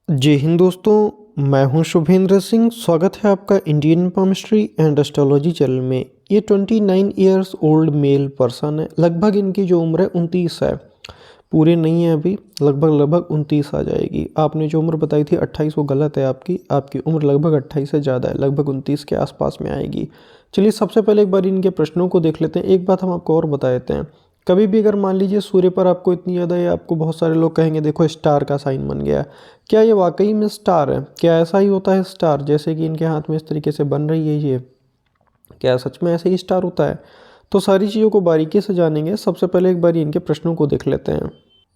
जय हिंद दोस्तों, मैं हूं शुभेंद्र सिंह। स्वागत है आपका Indian palmistry and astrology channel में। ये 29 ईयर्स ओल्ड मेल पर्सन है। लगभग इनकी जो उम्र है 29 है। पूरे नहीं है अभी, लगभग 29 आ जाएगी। आपने जो उम्र बताई थी 28, वो गलत है। आपकी उम्र लगभग 28 से ज़्यादा है, लगभग 29 के आसपास में आएगी। चलिए सबसे पहले एक बार इनके प्रश्नों को देख लेते हैं। एक बात हम आपको और बता देते हैं, कभी भी अगर मान लीजिए सूर्य पर आपको इतनी ज़्यादा, या आपको बहुत सारे लोग कहेंगे देखो स्टार का साइन बन गया, क्या ये वाकई में स्टार है? क्या ऐसा ही होता है स्टार? जैसे कि इनके हाथ में इस तरीके से बन रही है ये, क्या सच में ऐसे ही स्टार होता है? तो सारी चीज़ों को बारीकी से जानेंगे। सबसे पहले एक बार इनके प्रश्नों को देख लेते हैं।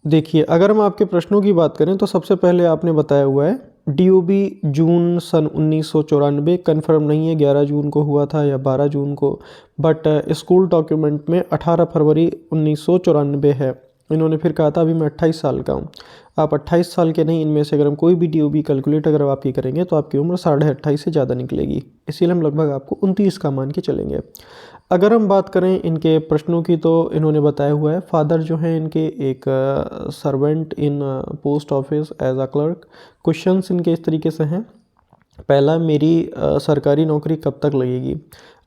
देखिए, अगर हम आपके प्रश्नों की बात करें तो सबसे पहले आपने बताया हुआ है DOB जून सन 1994। कन्फर्म नहीं है 11 जून को हुआ था या 12 जून को, बट स्कूल डॉक्यूमेंट में 18 फरवरी 1994 है। इन्होंने फिर कहा था अभी मैं 28 साल का हूँ। आप 28 साल के नहीं, इनमें से अगर हम कोई भी DOB कैलकुलेट अगर आपकी करेंगे तो आपकी उम्र 28.5 से ज़्यादा निकलेगी। इसीलिए हम लगभग आपको 29 का मान के चलेंगे। अगर हम बात करें इनके प्रश्नों की, तो इन्होंने बताया हुआ है फादर जो है इनके एक servant in post office as a clerk. Questions इनके इस तरीके से हैं। पहला, मेरी सरकारी नौकरी कब तक लगेगी?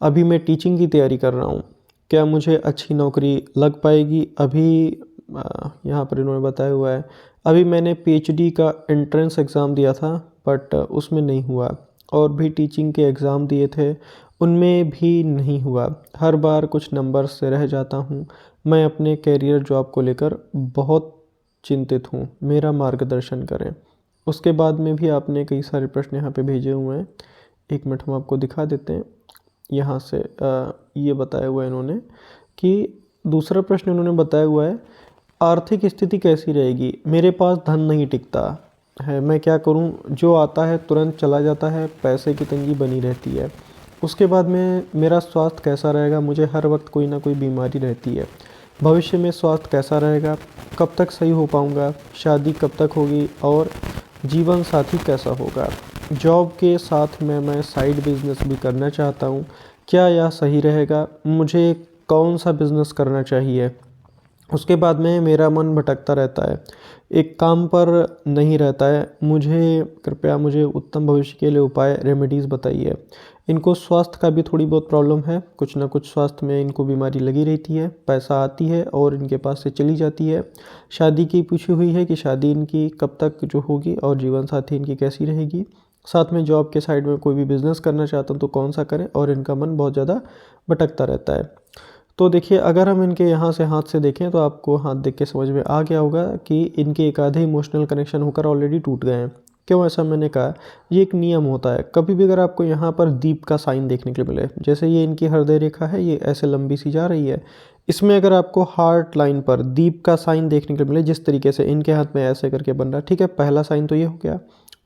अभी मैं टीचिंग की तैयारी कर रहा हूँ, क्या मुझे अच्छी नौकरी लग पाएगी? अभी यहाँ पर इन्होंने बताया हुआ है अभी मैंने PhD का एंट्रेंस एग्ज़ाम दिया था, बट उसमें नहीं हुआ। और भी टीचिंग के एग्ज़ाम दिए थे, उनमें भी नहीं हुआ। हर बार कुछ नंबर से रह जाता हूँ। मैं अपने कैरियर जॉब को लेकर बहुत चिंतित हूँ, मेरा मार्गदर्शन करें। उसके बाद में भी आपने कई सारे प्रश्न यहाँ पे भेजे हुए हैं। एक मिनट हम आपको दिखा देते हैं। यहाँ से ये बताया हुआ है इन्होंने कि दूसरा प्रश्न इन्होंने बताया हुआ है आर्थिक स्थिति कैसी रहेगी? मेरे पास धन नहीं टिकता है, मैं क्या करूं? जो आता है तुरंत चला जाता है, पैसे की तंगी बनी रहती है। उसके बाद में मेरा स्वास्थ्य कैसा रहेगा? मुझे हर वक्त कोई ना कोई बीमारी रहती है। भविष्य में स्वास्थ्य कैसा रहेगा? कब तक सही हो पाऊंगा? शादी कब तक होगी? और जीवन साथी कैसा होगा? जॉब के साथ में मैं साइड बिजनेस भी करना चाहता हूँ, क्या यह सही रहेगा? मुझे कौन सा बिजनेस करना चाहिए? उसके बाद में मेरा मन भटकता रहता है, एक काम पर नहीं रहता है। मुझे उत्तम भविष्य के लिए उपाय रेमेडीज़ बताइए। इनको स्वास्थ्य का भी थोड़ी बहुत प्रॉब्लम है, कुछ ना कुछ स्वास्थ्य में इनको बीमारी लगी रहती है। पैसा आती है और इनके पास से चली जाती है। शादी की पूछी हुई है कि शादी इनकी कब तक जो होगी और जीवन साथी इनकी कैसी रहेगी। साथ में जॉब के साइड में कोई भी बिज़नेस करना चाहता हूँ तो कौन सा करें, और इनका मन बहुत ज़्यादा भटकता रहता है। तो देखिए, अगर हम इनके यहाँ से हाथ से देखें तो आपको हाथ देख के समझ में आ गया होगा कि इनके एक आधे इमोशनल कनेक्शन होकर ऑलरेडी टूट गए हैं। क्यों ऐसा मैंने कहा? ये एक नियम होता है। कभी भी अगर आपको यहाँ पर दीप का साइन देखने के लिए मिले, जैसे ये इनकी हृदय रेखा है, ये ऐसे लंबी सी जा रही है, इसमें अगर आपको हार्ट लाइन पर दीप का साइन देखने के लिए मिले, जिस तरीके से इनके हाथ में ऐसे करके बन रहा है, ठीक है, पहला साइन तो ये हो गया।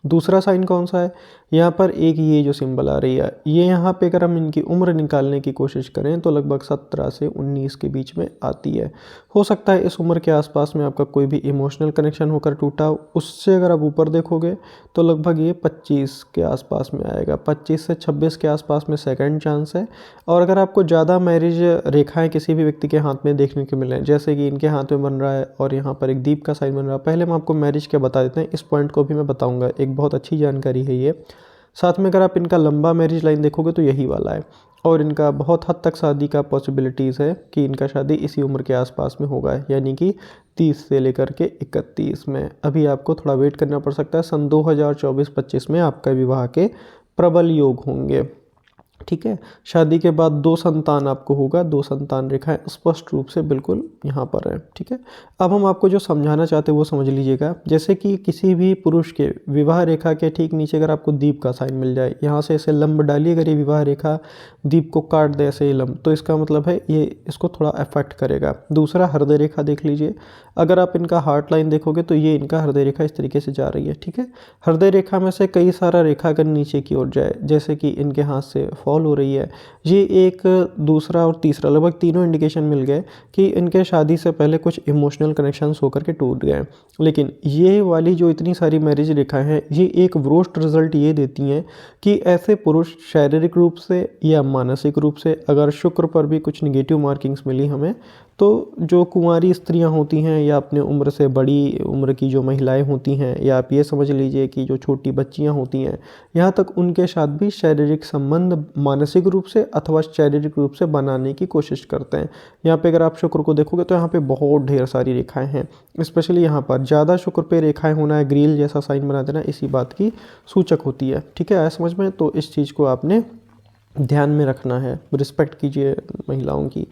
दूसरा साइन कौन सा है? यहाँ पर एक ये जो सिंबल आ रही है, ये यहाँ पे अगर हम इनकी उम्र निकालने की कोशिश करें तो लगभग 17 से 19 के बीच में आती है। हो सकता है इस उम्र के आसपास में आपका कोई भी इमोशनल कनेक्शन होकर टूटा हो। उससे अगर आप ऊपर देखोगे तो लगभग ये 25 के आसपास में आएगा। 25 से 26 के आसपास में सेकंड चांस है। और अगर आपको ज़्यादा मैरिज रेखाएं किसी भी व्यक्ति के हाथ में देखने को मिलें, जैसे कि इनके हाथ में बन रहा है और यहाँ पर एक दीप का साइन बन रहा है, पहले हम आपको मैरिज के बता देते हैं, इस पॉइंट को भी मैं बताऊँगा, एक बहुत अच्छी जानकारी है ये। साथ में अगर आप इनका लंबा मैरिज लाइन देखोगे तो यही वाला है, और इनका बहुत हद तक शादी का पॉसिबिलिटीज़ है कि इनका शादी इसी उम्र के आसपास में होगा, यानी कि 30 से लेकर के 31 में। अभी आपको थोड़ा वेट करना पड़ सकता है। सन 2024-25 में आपका विवाह के प्रबल योग होंगे, ठीक है। शादी के बाद 2 संतान आपको होगा। 2 संतान रेखाएं स्पष्ट रूप से बिल्कुल यहाँ पर है, ठीक है। अब हम आपको जो समझाना चाहते हैं वो समझ लीजिएगा। जैसे कि किसी भी पुरुष के विवाह रेखा के ठीक नीचे अगर आपको दीप का साइन मिल जाए, यहाँ से ऐसे लंब डालिए, अगर ये विवाह रेखा दीप को काट दे ऐसे ही लंब, तो इसका मतलब है ये इसको थोड़ा अफेक्ट करेगा। दूसरा, हृदय रेखा देख लीजिए। अगर आप इनका हार्ट लाइन देखोगे तो ये इनका हृदय रेखा इस तरीके से जा रही है, ठीक है। हृदय रेखा में से कई सारा रेखा अगर नीचे की ओर जाए, जैसे कि इनके हाथ से फॉल फॉल हो रही है, ये एक दूसरा और तीसरा लगभग तीनों इंडिकेशन मिल गए कि इनके शादी से पहले कुछ इमोशनल कनेक्शंस होकर के टूट गए। लेकिन ये वाली जो इतनी सारी मैरिज रेखाएं हैं, ये एक वरोस्ट रिजल्ट ये देती हैं कि ऐसे पुरुष शारीरिक रूप से या मानसिक रूप से, अगर शुक्र पर भी कुछ निगेटिव मार्किंग्स मिली हमें, तो जो कुंवारी स्त्रियां होती हैं या अपने उम्र से बड़ी उम्र की जो महिलाएं होती हैं, या आप ये समझ लीजिए कि जो छोटी बच्चियां होती हैं, यहाँ तक उनके साथ भी शारीरिक संबंध मानसिक रूप से अथवा शारीरिक रूप से बनाने की कोशिश करते हैं। यहाँ पे अगर आप शुक्र को देखोगे तो यहाँ पे बहुत ढेर सारी रेखाएं हैं, स्पेशली यहाँ पर ज़्यादा शुक्र पे रेखाएं होना है, ग्रील जैसा साइन बना देना, इसी बात की सूचक होती है। ठीक है, आया समझ में? तो इस चीज़ को आपने ध्यान में रखना है, रिस्पेक्ट कीजिए महिलाओं की।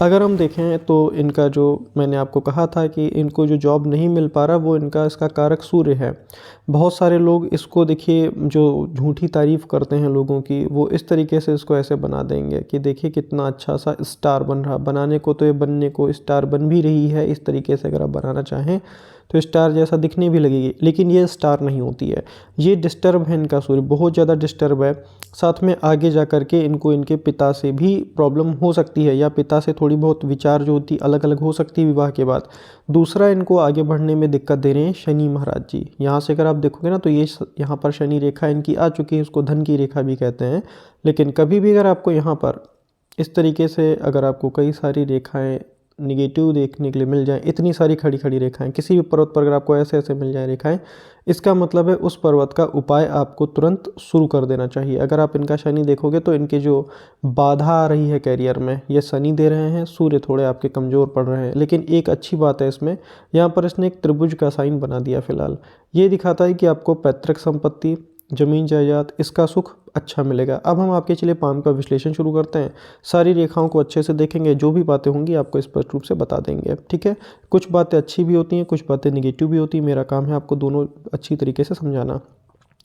अगर हम देखें तो इनका जो मैंने आपको कहा था कि इनको जो जॉब नहीं मिल पा रहा, वो इसका कारक सूर्य है। बहुत सारे लोग इसको देखिए जो झूठी तारीफ़ करते हैं लोगों की, वो इस तरीके से इसको ऐसे बना देंगे कि देखिए कितना अच्छा सा स्टार बन रहा। बनाने को तो ये बनने को स्टार बन भी रही है, इस तरीके से अगर आप बनाना चाहें तो स्टार जैसा दिखने भी लगेगी, लेकिन ये स्टार नहीं होती है। ये डिस्टर्ब है, इनका सूर्य बहुत ज़्यादा डिस्टर्ब है। साथ में आगे जा कर के इनको इनके पिता से भी प्रॉब्लम हो सकती है, या पिता से थोड़ी बहुत विचार जो होती अलग अलग हो सकती है विवाह के बाद। दूसरा, इनको आगे बढ़ने में दिक्कत दे रहे हैं शनि महाराज जी। यहाँ से अगर आप देखोगे ना तो ये यहाँ पर शनि रेखा इनकी आ चुकी है, उसको धन की रेखा भी कहते हैं। लेकिन कभी भी अगर आपको यहाँ पर इस तरीके से अगर आपको कई सारी रेखाएं निगेटिव देखने के लिए मिल जाएं, इतनी सारी खड़ी खड़ी रेखाएं किसी भी पर्वत पर अगर आपको ऐसे ऐसे मिल जाएं रेखाएं, इसका मतलब है उस पर्वत का उपाय आपको तुरंत शुरू कर देना चाहिए। अगर आप इनका शनि देखोगे तो इनके जो बाधा आ रही है कैरियर में, ये शनि दे रहे हैं, सूर्य थोड़े आपके कमज़ोर पड़ रहे हैं। लेकिन एक अच्छी बात है इसमें, यहाँ पर इसने एक त्रिभुज का साइन बना दिया फिलहाल। ये दिखाता है कि आपको पैतृक संपत्ति, ज़मीन जायदाद, इसका सुख अच्छा मिलेगा। अब हम आपके चलिए पाम का विश्लेषण शुरू करते हैं। सारी रेखाओं को अच्छे से देखेंगे, जो भी बातें होंगी आपको स्पष्ट रूप से बता देंगे। ठीक है, कुछ बातें अच्छी भी होती हैं, कुछ बातें निगेटिव भी होती हैं। मेरा काम है आपको दोनों अच्छी तरीके से समझाना।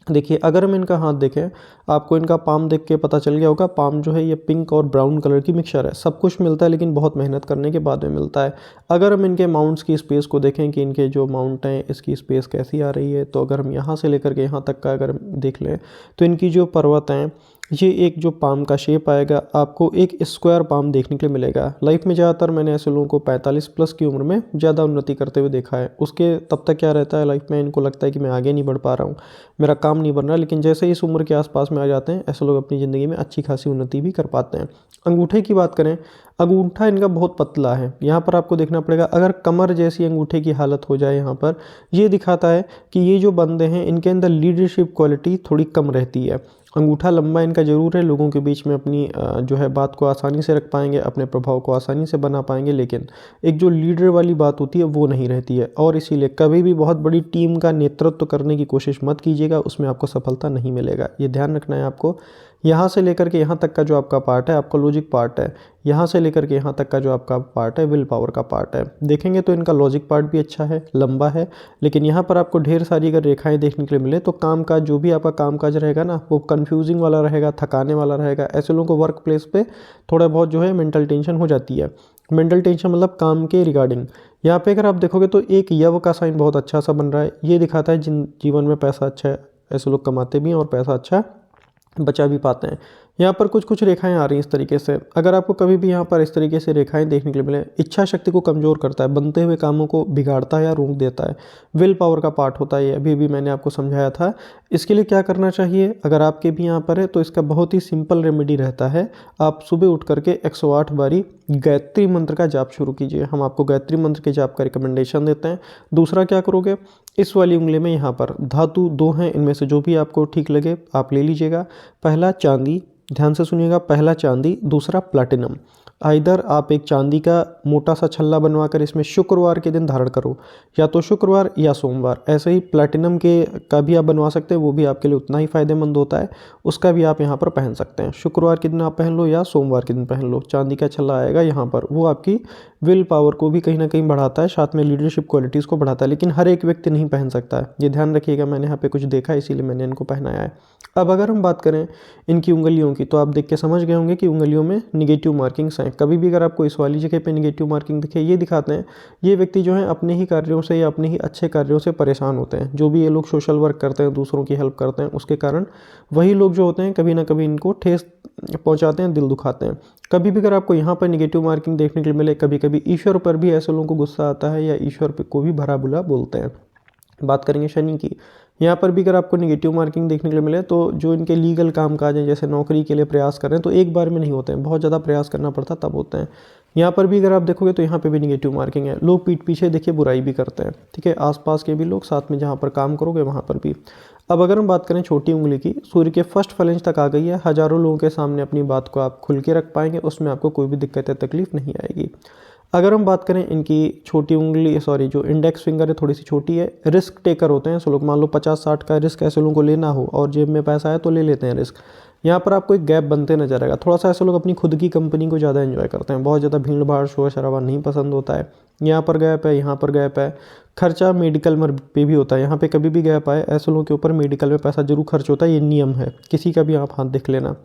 देखिए, अगर हम इनका हाथ देखें, आपको इनका पाम देख के पता चल गया होगा, पाम जो है ये पिंक और ब्राउन कलर की मिक्सचर है। सब कुछ मिलता है लेकिन बहुत मेहनत करने के बाद में मिलता है। अगर हम इनके माउंट्स की स्पेस को देखें कि इनके जो माउंट हैं इसकी स्पेस कैसी आ रही है, तो अगर हम यहाँ से लेकर के यहाँ तक का अगर देख लें तो इनकी जो पर्वत हैं, ये एक जो पाम का शेप आएगा, आपको एक स्क्वायर पाम देखने के लिए मिलेगा। लाइफ में ज़्यादातर मैंने ऐसे लोगों को 45 प्लस की उम्र में ज़्यादा उन्नति करते हुए देखा है। उसके तब तक क्या रहता है लाइफ में, इनको लगता है कि मैं आगे नहीं बढ़ पा रहा हूँ, मेरा काम नहीं बन रहा। लेकिन जैसे ही इस उम्र के आसपास में आ जाते हैं, ऐसे लोग अपनी ज़िंदगी में अच्छी खासी उन्नति भी कर पाते हैं। अंगूठे की बात करें, अंगूठा इनका बहुत पतला है। यहाँ पर आपको देखना पड़ेगा, अगर कमर जैसी अंगूठे की हालत हो जाए यहाँ पर, ये दिखाता है कि ये जो बंदे हैं इनके अंदर लीडरशिप क्वालिटी थोड़ी कम रहती है। अंगूठा लंबा इनका ज़रूर है, लोगों के बीच में अपनी जो है बात को आसानी से रख पाएंगे, अपने प्रभाव को आसानी से बना पाएंगे, लेकिन एक जो लीडर वाली बात होती है वो नहीं रहती है। और इसीलिए कभी भी बहुत बड़ी टीम का नेतृत्व करने की कोशिश मत कीजिएगा, उसमें आपको सफलता नहीं मिलेगा। ये ध्यान रखना है आपको। यहाँ से लेकर के यहाँ तक का जो आपका पार्ट है, आपका लॉजिक पार्ट है। यहाँ से लेकर के यहाँ तक का जो आपका पार्ट है, विल पावर का पार्ट है। देखेंगे तो इनका लॉजिक पार्ट भी अच्छा है, लंबा है। लेकिन यहाँ पर आपको ढेर सारी अगर रेखाएं देखने के लिए मिले तो काम काज, जो भी आपका काम काज रहेगा ना, वो कंफ्यूजिंग वाला रहेगा, थकाने वाला रहेगा। ऐसे लोगों को वर्क प्लेस पे थोड़ा बहुत जो है मेंटल टेंशन हो जाती है। मेंटल टेंशन मतलब काम के रिगार्डिंग। यहाँ पे अगर आप देखोगे तो एक यव का साइन बहुत अच्छा सा बन रहा है। ये दिखाता है जिन जीवन में पैसा अच्छा है, ऐसे लोग कमाते भी हैं और पैसा अच्छा बचा भी पाते हैं। यहाँ पर कुछ कुछ रेखाएं आ रही हैं इस तरीके से। अगर आपको कभी भी यहाँ पर इस तरीके से रेखाएं देखने के लिए मिले, इच्छा शक्ति को कमज़ोर करता है, बनते हुए कामों को बिगाड़ता है या रोक देता है। विल पावर का पार्ट होता है ये, अभी भी मैंने आपको समझाया था। इसके लिए क्या करना चाहिए, अगर आपके भी यहाँ पर है तो इसका बहुत ही सिंपल रेमेडी रहता है। आप सुबह उठ करके 108 बारी गायत्री मंत्र का जाप शुरू कीजिए। हम आपको गायत्री मंत्र के जाप का रिकमेंडेशन देते हैं। दूसरा क्या करोगे, इस वाली उंगली में यहाँ पर धातु 2 हैं, इनमें से जो भी आपको ठीक लगे आप ले लीजिएगा। पहला चांदी, ध्यान से सुनिएगा, पहला चांदी, दूसरा प्लैटिनम। आइदर आप एक चांदी का मोटा सा छल्ला बनवा कर इसमें शुक्रवार के दिन धारण करो, या तो शुक्रवार या सोमवार। ऐसे ही प्लैटिनम के का भी आप बनवा सकते हैं, वो भी आपके लिए उतना ही फ़ायदेमंद होता है। उसका भी आप यहाँ पर पहन सकते हैं। शुक्रवार के दिन आप पहन लो या सोमवार के दिन पहन लो। चांदी का छल्ला आएगा यहाँ पर, वो आपकी विल पावर को भी कहीं ना कहीं बढ़ाता है, साथ में लीडरशिप क्वालिटीज़ को बढ़ाता है। लेकिन हर एक व्यक्ति नहीं पहन सकता है, ये ध्यान रखिएगा। मैंने यहाँ पे कुछ देखा है इसीलिए मैंने इनको पहनाया है। अब अगर हम बात करें इनकी उंगलियों की, तो आप देख के समझ गए होंगे कि उंगलियों में निगेटिव मार्किंग्स हैं। हैं। कभी भी अगर आपको इस वाली जगह पे नेगेटिव मार्किंग दिखे, ये दिखाते हैं ये व्यक्ति जो है अपने ही कार्यों से या अपने ही अच्छे कार्यों से परेशान होते हैं। जो भी ये लोग सोशल वर्क करते हैं, दूसरों की हेल्प करते हैं, उसके कारण वही लोग जो होते हैं कभी ना कभी इनको ठेस पहुंचाते हैं, दिल दुखाते हैं। कभी भी अगर आपको यहाँ पर नेगेटिव मार्किंग देखने के लिए मिले, कभी कभी ईश्वर पर भी ऐसे लोगों को गुस्सा आता है या ईश्वर को भी भरा बुरा बोलते हैं। बात करेंगे शनि की, यहाँ पर भी अगर आपको नेगेटिव मार्किंग देखने के लिए मिले तो जो इनके लीगल काम काज हैं, जैसे नौकरी के लिए प्रयास कर रहे हैं, तो एक बार में नहीं होते हैं, बहुत ज़्यादा प्रयास करना पड़ता तब होते हैं। यहाँ पर भी अगर आप देखोगे तो यहाँ पे भी नेगेटिव मार्किंग है। लोग पीठ पीछे देखिए बुराई भी करते हैं, ठीक है, आसपास के भी लोग, साथ में जहाँ पर काम करोगे वहाँ पर भी। अब अगर हम बात करें छोटी उंगली की, सूर्य के फर्स्ट फ्लैंज तक आ गई है, हज़ारों लोगों के सामने अपनी बात को आप खुल के रख पाएंगे, उसमें आपको कोई भी दिक्कत या तकलीफ नहीं आएगी। अगर हम बात करें इनकी छोटी उंगली, जो इंडेक्स फिंगर है थोड़ी सी छोटी है, रिस्क टेकर होते हैं ऐसे लोग। मान लो 50-60 का रिस्क ऐसे लोगों को लेना हो और जेब में पैसा है तो ले लेते हैं रिस्क। यहाँ पर आपको एक गैप बनते नजर आएगा। थोड़ा सा ऐसे लोग अपनी खुद की कंपनी को ज़्यादा एंजॉय करते हैं, बहुत ज़्यादा भीड़ भाड़ शोर शराबा नहीं पसंद होता है। यहाँ पर गैप है, यहाँ पर गैप है। खर्चा मेडिकल में पे भी होता है, यहाँ पे कभी भी गैप आए ऐसे लोगों के ऊपर मेडिकल में पैसा जरूर खर्च होता है, ये नियम है, किसी का भी आप हाथ देख लेना।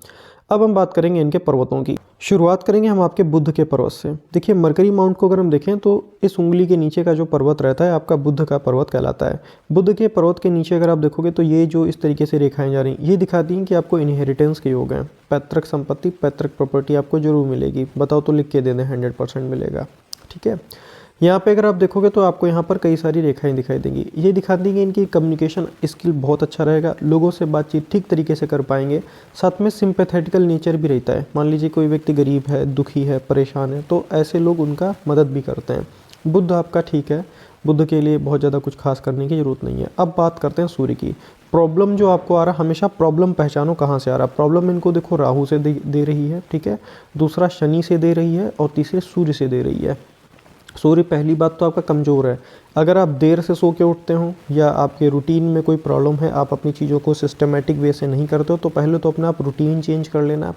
अब हम बात करेंगे इनके पर्वतों की। शुरुआत करेंगे हम आपके बुध के पर्वत से। देखिए मरकरी माउंट को अगर हम देखें तो इस उंगली के नीचे का जो पर्वत रहता है आपका बुध का पर्वत कहलाता है। बुध के पर्वत के नीचे अगर आप देखोगे तो ये जो इस तरीके से रेखाएं जा रही हैं, ये दिखाती हैं कि आपको इनहेरिटेंस के योग हैं। पैतृक संपत्ति, पैतृक प्रॉपर्टी आपको जरूर मिलेगी। बताओ तो लिख के दे दें, 100% मिलेगा, ठीक है। यहाँ पे अगर आप देखोगे तो आपको यहाँ पर कई सारी रेखाएं दिखाई देंगी। ये दिखाती हैं कि इनकी कम्युनिकेशन स्किल बहुत अच्छा रहेगा, लोगों से बातचीत ठीक तरीके से कर पाएंगे। साथ में सिंपैथेटिकल नेचर भी रहता है। मान लीजिए कोई व्यक्ति गरीब है, दुखी है, परेशान है, तो ऐसे लोग उनका मदद भी करते हैं। बुध आपका ठीक है, बुध के लिए बहुत ज़्यादा कुछ खास करने की ज़रूरत नहीं है। अब बात करते हैं सूर्य की। प्रॉब्लम जो आपको आ रहा, हमेशा प्रॉब्लम पहचानो कहाँ से आ रहा। प्रॉब्लम इनको देखो राहु से दे रही है, ठीक है, दूसरा शनि से दे रही है और तीसरे सूर्य से दे रही है। सूर्य पहली बात तो आपका कमज़ोर है। अगर आप देर से सो के उठते हो या आपके रूटीन में कोई प्रॉब्लम है, आप अपनी चीज़ों को सिस्टमेटिक वे से नहीं करते हो, तो पहले तो अपना आप रूटीन चेंज कर लेना।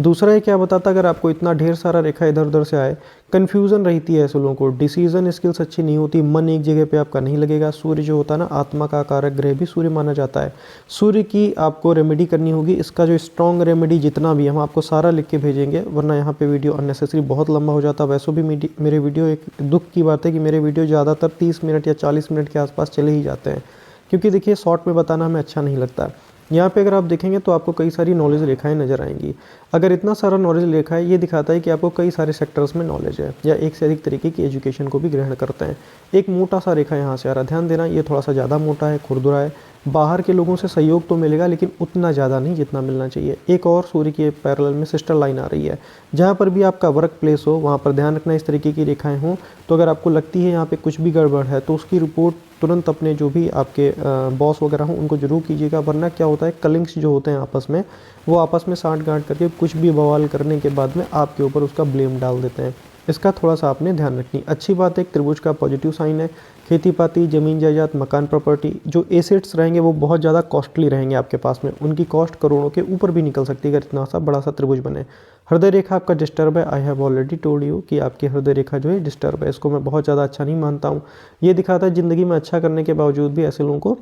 दूसरा ये क्या बताता, अगर आपको इतना ढेर सारा रेखा इधर उधर से आए, कन्फ्यूज़न रहती है ऐसे लोगों को, डिसीजन स्किल्स अच्छी नहीं होती, मन एक जगह पे आपका नहीं लगेगा। सूर्य जो होता है ना, आत्मा का कारक ग्रह भी सूर्य माना जाता है। सूर्य की आपको रेमेडी करनी होगी। इसका जो स्ट्रॉन्ग रेमेडी जितना भी हम आपको सारा लिख के भेजेंगे, वरना यहाँ पे वीडियो अननेसेसरी बहुत लंबा हो जाता है। वैसे भी मेरे वीडियो, एक दुख की बात है कि मेरे वीडियो ज़्यादातर 30 मिनट या 40 मिनट के आसपास चले ही जाते हैं, क्योंकि देखिए शॉर्ट में बताना हमें अच्छा नहीं लगता। यहाँ पे अगर आप देखेंगे तो आपको कई सारी नॉलेज रेखाएं नजर आएंगी। अगर इतना सारा नॉलेज रेखा है, ये दिखाता है कि आपको कई सारे सेक्टर्स में नॉलेज है या एक से अधिक तरीके की एजुकेशन को भी ग्रहण करते हैं। एक मोटा सा रेखा यहाँ से आ रहा, ध्यान देना, ये थोड़ा सा ज़्यादा मोटा है, खुरदुरा है। बाहर के लोगों से सहयोग तो मिलेगा लेकिन उतना ज़्यादा नहीं जितना मिलना चाहिए। एक और सूर्य के पैरेलल में सिस्टर लाइन आ रही है। जहाँ पर भी आपका वर्क प्लेस हो वहाँ पर ध्यान रखना इस तरीके की रेखाएं हों। तो अगर आपको लगती है यहाँ पे कुछ भी गड़बड़ है तो उसकी रिपोर्ट तुरंत अपने जो भी आपके बॉस वगैरह हों उनको जरूर कीजिएगा, वरना क्या होता है, कलिंग्स जो होते हैं आपस में, वो आपस में साँठ गांठ करके कुछ भी बवाल करने के बाद में आपके ऊपर उसका ब्लेम डाल देते हैं। इसका थोड़ा सा आपने ध्यान रखनी। अच्छी बात है, एक त्रिभुज का पॉजिटिव साइन है। खेती पाती, ज़मीन जायदाद, मकान प्रॉपर्टी, जो एसेट्स रहेंगे वो बहुत ज़्यादा कॉस्टली रहेंगे आपके पास में, उनकी कॉस्ट करोड़ों के ऊपर भी निकल सकती है अगर इतना सा बड़ा सा त्रिभुज बने। हृदय रेखा आपका डिस्टर्ब है। I have already told you कि आपकी हृदय रेखा जो है डिस्टर्ब है। इसको मैं बहुत ज़्यादा अच्छा नहीं मानता हूँ। ये दिखाता है ज़िंदगी में अच्छा करने के बावजूद भी ऐसे लोगों को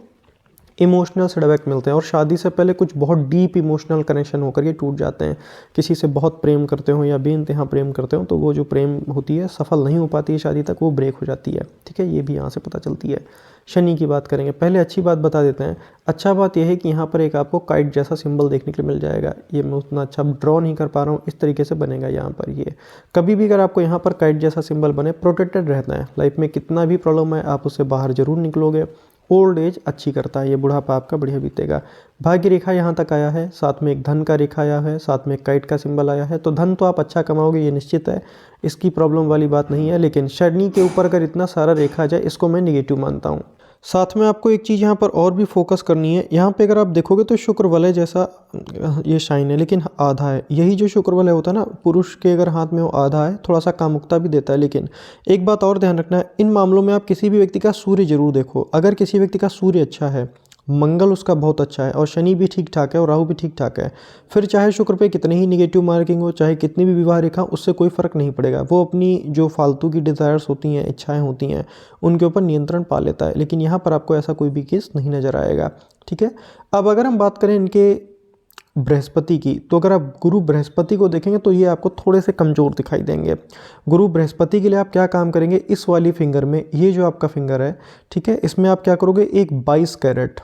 इमोशनल सेटबैक मिलते हैं और शादी से पहले कुछ बहुत डीप इमोशनल कनेक्शन होकर के टूट जाते हैं। किसी से बहुत प्रेम करते हो या बेइंतहा प्रेम करते हो तो वो जो प्रेम होती है सफल नहीं हो पाती है शादी तक, वो ब्रेक हो जाती है, ठीक है, ये भी यहाँ से पता चलती है। शनि की बात करेंगे, पहले अच्छी बात बता देते हैं। अच्छा बात यह है कि यहाँ पर एक आपको काइट जैसा सिंबल देखने के लिए मिल जाएगा। ये मैं उतना अच्छा ड्रॉ नहीं कर पा रहा हूँ, इस तरीके से बनेगा यहाँ पर। ये कभी भी अगर आपको यहाँ पर काइट जैसा सिंबल बने, प्रोटेक्टेड रहता है। लाइफ में कितना भी प्रॉब्लम है आप उससे बाहर जरूर निकलोगे। ओल्ड एज अच्छी करता है, ये बुढ़ापा आपका बढ़िया बीतेगा। भाग्य रेखा यहाँ तक आया है, साथ में एक धन का रेखा आया है, साथ में एक काइट का सिंबल आया है, तो धन तो आप अच्छा कमाओगे, ये निश्चित है, इसकी प्रॉब्लम वाली बात नहीं है। लेकिन शनि के ऊपर अगर इतना सारा रेखा आ जाए, इसको मैं निगेटिव मानता हूँ। साथ में आपको एक चीज़ यहाँ पर और भी फोकस करनी है। यहाँ पे अगर आप देखोगे तो शुक्र वलय जैसा ये शाइन है, लेकिन आधा है। यही जो शुक्र वलय होता है ना, पुरुष के अगर हाथ में वो आधा है, थोड़ा सा कामुकता भी देता है। लेकिन एक बात और ध्यान रखना है, इन मामलों में आप किसी भी व्यक्ति का सूर्य जरूर देखो। अगर किसी व्यक्ति का सूर्य अच्छा है, मंगल उसका बहुत अच्छा है और शनि भी ठीक ठाक है और राहु भी ठीक ठाक है, फिर चाहे शुक्र पे कितनी ही निगेटिव मार्किंग हो, चाहे कितनी भी विवाह रेखा, उससे कोई फ़र्क नहीं पड़ेगा। वो अपनी जो फालतू की डिज़ायर्स होती हैं, इच्छाएं होती हैं, उनके ऊपर नियंत्रण पा लेता है। लेकिन यहाँ पर आपको ऐसा कोई भी केस नहीं नज़र आएगा, ठीक है। अब अगर हम बात करें इनके बृहस्पति की, तो अगर आप गुरु बृहस्पति को देखेंगे तो ये आपको थोड़े से कमज़ोर दिखाई देंगे। गुरु बृहस्पति के लिए आप क्या काम करेंगे, इस वाली फिंगर में, ये जो आपका फिंगर है, ठीक है, इसमें आप क्या करोगे, एक 22 कैरेट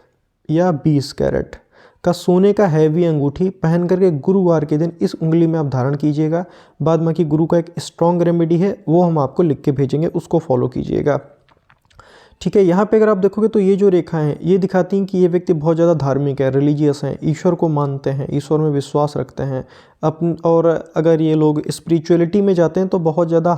या 20 कैरेट का सोने का हैवी अंगूठी पहन करके गुरुवार के दिन इस उंगली में आप धारण कीजिएगा। बाद बाकी गुरु का एक स्ट्रॉन्ग रेमेडी है, वो हम आपको लिख के भेजेंगे, उसको फॉलो कीजिएगा। ठीक है, यहाँ पे अगर आप देखोगे तो ये जो रेखाएं हैं ये दिखाती हैं कि ये व्यक्ति बहुत ज़्यादा धार्मिक है, रिलीजियस हैं, ईश्वर को मानते हैं, ईश्वर में विश्वास रखते हैं और अगर ये लोग स्पिरिचुअलिटी में जाते हैं तो बहुत ज़्यादा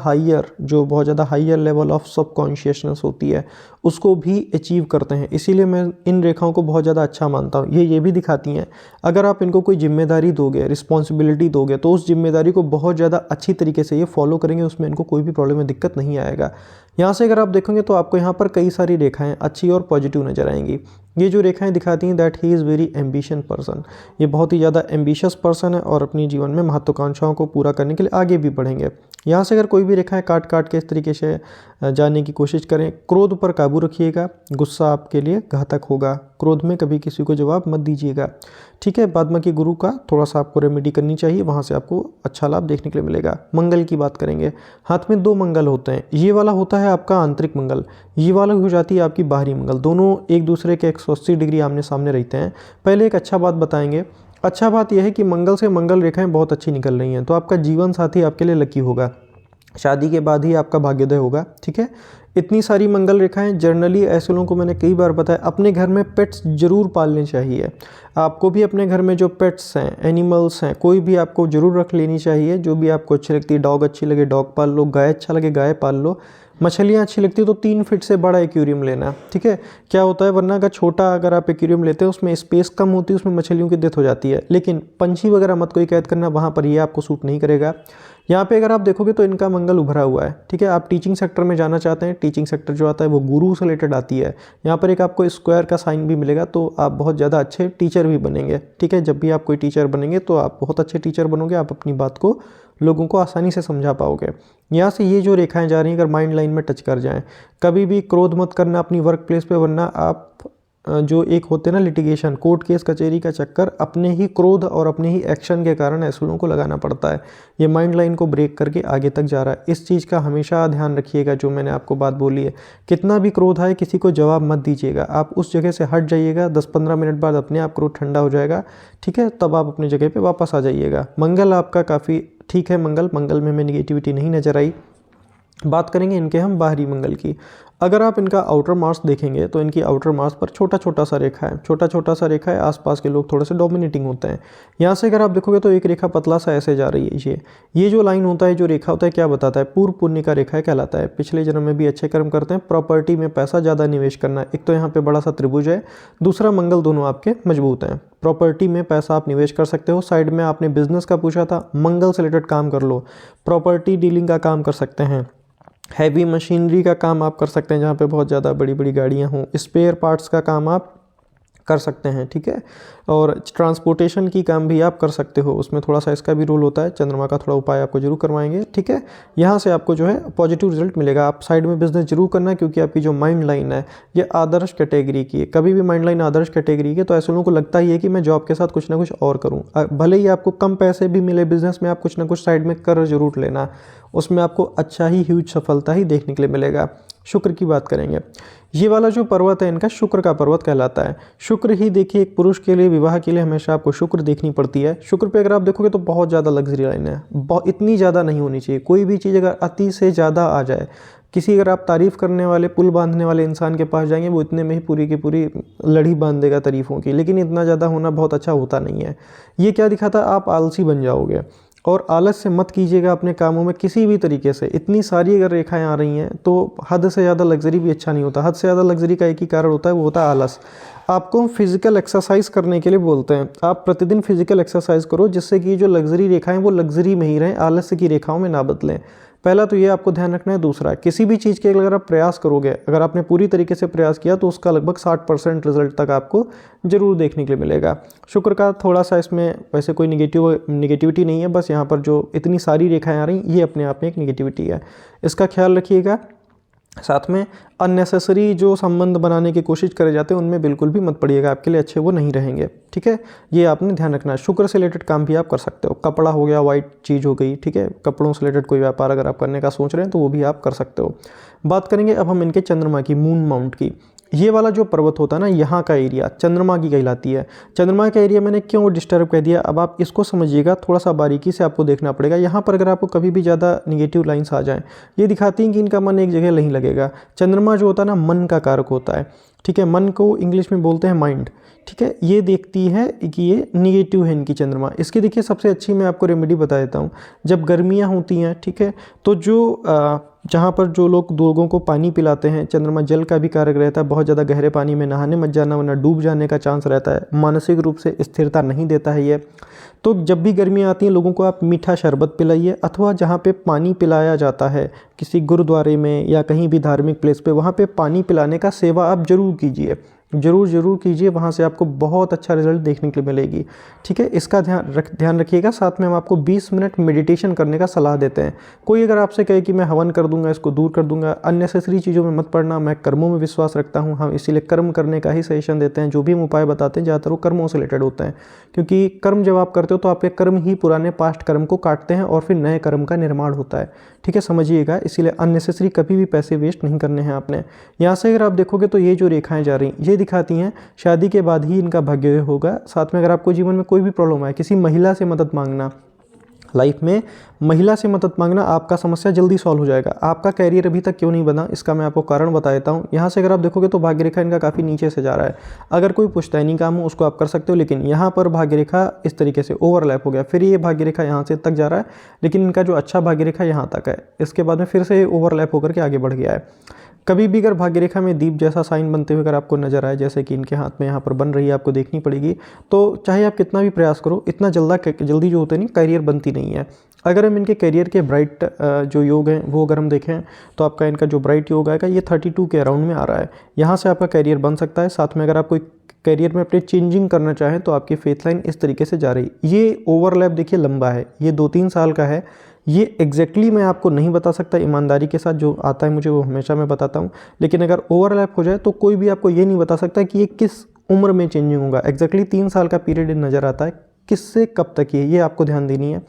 हाइयर लेवल ऑफ सबकॉन्शियसनेस होती है उसको भी अचीव करते हैं। इसीलिए मैं इन रेखाओं को बहुत ज़्यादा अच्छा मानता हूँ। ये भी दिखाती हैं अगर आप इनको कोई जिम्मेदारी दोगे, रिस्पॉन्सिबिलिटी दोगे, तो उस जिम्मेदारी को बहुत ज़्यादा अच्छी तरीके से ये फॉलो करेंगे, उसमें इनको कोई भी प्रॉब्लम या दिक्कत नहीं आएगा। यहाँ से अगर आप देखेंगे तो आपको यहाँ पर कई सारी रेखाएं अच्छी और पॉजिटिव नजर आएंगी। ये जो रेखाएं दिखाती हैं that he is very ambition person, ये बहुत ही ज़्यादा एम्बिशियस पर्सन है और अपनी जीवन में महत्वाकांक्षाओं को पूरा करने के लिए आगे भी बढ़ेंगे। यहाँ से अगर कोई भी रेखाएं काट काट के इस तरीके से जाने की कोशिश करें, क्रोध पर काबू रखिएगा, गुस्सा आपके लिए घातक होगा, क्रोध में कभी किसी को जवाब मत दीजिएगा। ठीक है, बाद में कि गुरु का थोड़ा सा आपको रेमेडी करनी चाहिए, वहाँ से आपको अच्छा लाभ देखने के लिए मिलेगा। मंगल की बात करेंगे, हाथ में 2 मंगल होते हैं, ये वाला होता है आपका आंतरिक मंगल, ये वाला हो जाती है आपकी बाहरी मंगल। दोनों एक दूसरे के 180 डिग्री आमने सामने रहते हैं। पहले एक अच्छा बात बताएंगे, अच्छा बात यह है कि मंगल से मंगल रेखाएं बहुत अच्छी निकल रही हैं, तो आपका जीवन साथी आपके लिए लकी होगा, शादी के बाद ही आपका भाग्योदय होगा। ठीक है, इतनी सारी मंगल रेखाएं, जर्नली ऐसे लोगों को मैंने कई बार बताया अपने घर में पेट्स जरूर पालने चाहिए। आपको भी अपने घर में जो पेट्स हैं, एनिमल्स हैं, कोई भी आपको जरूर रख लेनी चाहिए, जो भी आपको अच्छी लगती है। डॉग अच्छी लगे डॉग पाल लो, गाय अच्छा लगे गाय पाल लो, मछलियाँ अच्छी लगती है तो 3 फीट से बड़ा एक्वेरियम लेना। ठीक है, क्या होता है वरना अगर आप एक्वेरियम लेते हैं उसमें स्पेस कम होती है, उसमें मछलियों की डेथ हो जाती है। लेकिन पंछी वगैरह मत कोई कैद करना, वहाँ पर ये आपको सूट नहीं करेगा। यहाँ पे अगर आप देखोगे तो इनका मंगल उभरा हुआ है। ठीक है, आप टीचिंग सेक्टर में जाना चाहते हैं, टीचिंग सेक्टर जो आता है वो गुरु से रिलेटेड आती है। यहाँ पर एक आपको स्क्वायर का साइन भी मिलेगा, तो आप बहुत ज़्यादा अच्छे टीचर भी बनेंगे। ठीक है, जब भी आप कोई टीचर बनेंगे तो आप बहुत अच्छे टीचर बनोगे, आप अपनी बात को लोगों को आसानी से समझा पाओगे। यहाँ से ये जो रेखाएं जा रही हैं अगर माइंड लाइन में टच कर जाएं, कभी भी क्रोध मत करना अपनी वर्क प्लेस पे, वरना आप जो एक होते हैं ना लिटिगेशन, कोर्ट केस कचहरी का चक्कर अपने ही क्रोध और अपने ही एक्शन के कारण ऐसे लोगों को लगाना पड़ता है। ये माइंड लाइन को ब्रेक करके आगे तक जा रहा है, इस चीज़ का हमेशा ध्यान रखिएगा। जो मैंने आपको बात बोली है, कितना भी क्रोध आए किसी को जवाब मत दीजिएगा, आप उस जगह से हट जाइएगा, 10-15 मिनट बाद अपने आप क्रोध ठंडा हो जाएगा। ठीक है, तब आप अपनी जगह पर वापस आ जाइएगा। मंगल आपका काफ़ी ठीक है, मंगल में हमें निगेटिविटी नहीं नजर आई। बात करेंगे इनके हम बाहरी मंगल की। अगर आप इनका आउटर मार्स देखेंगे तो इनकी आउटर मार्स पर छोटा छोटा सा रेखा है, आसपास के लोग थोड़े से डोमिनेटिंग होते हैं। यहाँ से अगर आप देखोगे तो एक रेखा पतला सा ऐसे जा रही है। ये जो लाइन होता है, जो रेखा होता है, क्या बताता है, पूर्व पुण्य का रेखा कहलाता है। पिछले जन्म में भी अच्छे कर्म करते हैं, प्रॉपर्टी में पैसा ज़्यादा निवेश करना। एक तो यहाँ पे बड़ा सा त्रिभुज है, दूसरा मंगल, दोनों आपके मजबूत हैं। प्रॉपर्टी में पैसा आप निवेश कर सकते हो। साइड में आपने बिजनेस का पूछा था, मंगल से रिलेटेड काम कर लो, प्रॉपर्टी डीलिंग का काम कर सकते हैं, हैवी मशीनरी का काम आप कर सकते हैं, जहाँ पे बहुत ज़्यादा बड़ी बड़ी गाड़ियाँ हों, स्पेयर पार्ट्स का काम आप कर सकते हैं। ठीक है, और ट्रांसपोर्टेशन की काम भी आप कर सकते हो, उसमें थोड़ा सा इसका भी रोल होता है। चंद्रमा का थोड़ा उपाय आपको जरूर करवाएंगे। ठीक है, यहाँ से आपको जो है पॉजिटिव रिजल्ट मिलेगा। आप साइड में बिजनेस जरूर करना, क्योंकि आपकी जो माइंड लाइन है ये आदर्श कैटेगरी की है। कभी भी माइंड लाइन आदर्श कैटेगरी की, तो ऐसे लोगों को लगता ही है कि मैं जॉब के साथ कुछ ना कुछ और करूँ। भले ही आपको कम पैसे भी मिले बिजनेस में, आप कुछ ना कुछ साइड में कर जरूर लेना, उसमें आपको अच्छा ही ह्यूज सफलता ही देखने के लिए मिलेगा। शुक्र की बात करेंगे, ये वाला जो पर्वत है इनका शुक्र का पर्वत कहलाता है। शुक्र ही देखिए, एक पुरुष के लिए, विवाह के लिए हमेशा आपको शुक्र देखनी पड़ती है। शुक्र पे अगर आप देखोगे तो बहुत ज़्यादा लग्जरी लाइन है, इतनी ज़्यादा नहीं होनी चाहिए। कोई भी चीज़ अगर अति से ज़्यादा आ जाए, अगर आप तारीफ़ करने वाले, पुल बांधने वाले इंसान के पास जाएंगे, वो इतने में ही पूरी की पूरी लड़ी बांध देगा तारीफ़ों की। लेकिन इतना ज़्यादा होना बहुत अच्छा होता नहीं है। ये क्या दिखाता, आप आलसी बन जाओगे। और आलस से मत कीजिएगा अपने कामों में किसी भी तरीके से। इतनी सारी अगर रेखाएं आ रही हैं तो हद से ज़्यादा लग्जरी भी अच्छा नहीं होता। हद से ज़्यादा लग्जरी का एक ही कारण होता है, वो होता है आलस। आपको फिजिकल एक्सरसाइज करने के लिए बोलते हैं, आप प्रतिदिन फिजिकल एक्सरसाइज करो, जिससे कि जो लग्जरी रेखाएं वो लग्जरी में ही रहें, आलस्य की रेखाओं में ना बदलें। पहला तो ये आपको ध्यान रखना है। दूसरा, किसी भी चीज़ के अगर आप प्रयास करोगे, अगर आपने पूरी तरीके से प्रयास किया तो उसका लगभग 60% रिजल्ट तक आपको जरूर देखने के लिए मिलेगा। शुक्र का थोड़ा सा इसमें वैसे कोई निगेटिविटी नहीं है, बस यहाँ पर जो इतनी सारी रेखाएं आ रही ये अपने आप में एक निगेटिविटी है, इसका ख्याल रखिएगा। साथ में अननेसेसरी जो संबंध बनाने की कोशिश करे जाते हैं उनमें बिल्कुल भी मत पड़िएगा, आपके लिए अच्छे वो नहीं रहेंगे। ठीक है, ये आपने ध्यान रखना है। शुक्र से रिलेटेड काम भी आप कर सकते हो, कपड़ा हो गया, वाइट चीज़ हो गई, ठीक है, कपड़ों से रिलेटेड कोई व्यापार अगर आप करने का सोच रहे हैं तो वो भी आप कर सकते हो। बात करेंगे अब हम इनके चंद्रमा की, मून माउंट की। ये वाला जो पर्वत होता है ना, यहाँ का एरिया चंद्रमा की कहलाती है। चंद्रमा का एरिया मैंने क्यों डिस्टर्ब कह दिया, अब आप इसको समझिएगा, थोड़ा सा बारीकी से आपको देखना पड़ेगा। यहाँ पर अगर आपको कभी भी ज़्यादा निगेटिव लाइंस आ जाएं, ये दिखाती हैं कि इनका मन एक जगह नहीं लगेगा। चंद्रमा जो होता है ना, मन का कारक होता है। ठीक है, मन को इंग्लिश में बोलते हैं माइंड। ठीक है, ये देखती है कि ये निगेटिव है इनकी चंद्रमा। इसकी देखिए सबसे अच्छी मैं आपको रेमेडी बता देता हूँ। जब गर्मियाँ होती हैं, ठीक है, तो जो जहाँ पर जो लोगों को पानी पिलाते हैं, चंद्रमा जल का भी कारक रहता है। बहुत ज़्यादा गहरे पानी में नहाने मत जाना, वरना डूब जाने का चांस रहता है। मानसिक रूप से स्थिरता नहीं देता है ये। तो जब भी गर्मियाँ आती हैं, लोगों को आप मीठा शरबत पिलाइए, अथवा जहाँ पे पानी पिलाया जाता है किसी गुरुद्वारे में या कहीं भी धार्मिक प्लेस पे, वहाँ पे पानी पिलाने का सेवा आप ज़रूर कीजिए, ज़रूर कीजिए। वहाँ से आपको बहुत अच्छा रिजल्ट देखने के लिए मिलेगी। ठीक है, इसका ध्यान रखिएगा। साथ में हम आपको 20 मिनट मेडिटेशन करने का सलाह देते हैं। कोई अगर आपसे कहे कि मैं हवन कर दूंगा, इसको दूर कर दूंगा, अननेसेसरी चीज़ों में मत पड़ना। मैं कर्मों में विश्वास रखता हूँ, हम इसीलिए कर्म करने का ही सजेशन देते हैं। जो भी हम उपाय बताते हैं ज़्यादातर वो कर्मों से रिलेटेड होते हैं, क्योंकि कर्म जब आप करते हो तो आपके कर्म ही पुराने पास्ट कर्म को काटते हैं और फिर नए कर्म का निर्माण होता है। ठीक है, समझिएगा। इसीलिए अननेसेसरी कभी भी पैसे वेस्ट नहीं करने हैं आपने। यहाँ से अगर आप देखोगे तो ये जो रेखाएं जा रही ये दिखाती हैं शादी के बाद ही इनका भाग्य होगा। साथ में अगर आपको जीवन में कोई भी प्रॉब्लम है, किसी महिला से मदद मांगना, लाइफ में महिला से मदद मांगना, आपका समस्या जल्दी सॉल्व हो जाएगा। आपका कैरियर अभी तक क्यों नहीं बना, इसका मैं आपको कारण बता देता हूँ। यहाँ से अगर आप देखोगे तो भाग्य रेखा इनका काफ़ी नीचे से जा रहा है। अगर कोई पुश्तैनी काम हो उसको आप कर सकते हो, लेकिन यहाँ पर भाग्य रेखा इस तरीके से ओवरलैप हो गया। फिर ये भाग्य रेखा यहाँ से तक जा रहा है, लेकिन इनका जो अच्छा भाग्य रेखा यहाँ तक है, इसके बाद में फिर से ओवरलैप होकर के आगे बढ़ गया है। कभी भी अगर भाग्य रेखा में दीप जैसा साइन बनते हुए अगर आपको नजर आए, जैसे कि इनके हाथ में यहाँ पर बन रही है, आपको देखनी पड़ेगी। तो चाहे आप कितना भी प्रयास करो, इतना जल्दी जो होता है नहीं, करियर बनती नहीं है। अगर हम इनके करियर के ब्राइट जो योग हैं वो अगर हम देखें तो आपका इनका जो ब्राइट योग आएगा ये 32 के अराउंड में आ रहा है। यहाँ से आपका करियर बन सकता है। साथ में अगर आप कोई करियर में अपने चेंजिंग करना चाहें तो आपकी फेथ लाइन इस तरीके से जा रही। ये ओवरलैप देखिए लंबा है, ये 2-3 साल का है। ये एग्जैक्टली मैं आपको नहीं बता सकता, ईमानदारी के साथ जो आता है मुझे वो हमेशा मैं बताता हूँ। लेकिन अगर ओवरलैप हो जाए तो कोई भी आपको ये नहीं बता सकता कि ये किस उम्र में चेंजिंग होगा। एग्जैक्टली 3 साल का पीरियड नज़र आता है, किससे कब तक ये आपको ध्यान देनी है।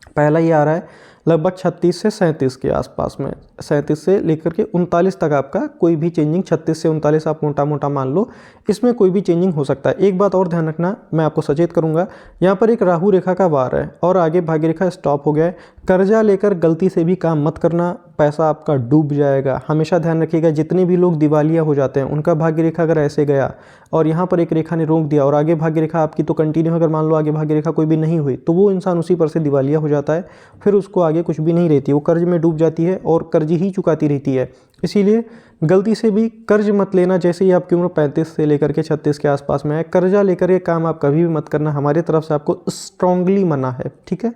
पहला ये आ रहा है लगभग 36 से 37 के आसपास में, 37 से लेकर के 39 तक आपका कोई भी चेंजिंग, 36 से 39 आप मोटा मान लो, इसमें कोई भी चेंजिंग हो सकता है। एक बात और ध्यान रखना, मैं आपको सचेत करूंगा, यहाँ पर एक राहु रेखा का वार है और आगे भाग्य रेखा स्टॉप हो गया है। कर्जा लेकर गलती से भी काम मत करना, पैसा आपका डूब जाएगा। हमेशा ध्यान रखिएगा, जितने भी लोग दिवालिया हो जाते हैं उनका भाग्य रेखा अगर ऐसे गया और यहाँ पर एक रेखा ने रोक दिया और आगे भाग्य रेखा आपकी तो कंटिन्यू, अगर मान लो आगे भाग्य रेखा कोई भी नहीं हुई तो वो इंसान उसी पर से दिवालिया हो जाता है। फिर उसको आगे कुछ भी नहीं रहती, वो कर्ज में डूब जाती है और कर्ज ही चुकाती रहती है। इसीलिए गलती से भी कर्ज मत लेना। जैसे ही आपकी उम्र 35 से लेकर के 36 के आसपास में है, कर्जा लेकर ये काम आप कभी भी मत करना, हमारी तरफ से आपको स्ट्रांगली मना है। ठीक है,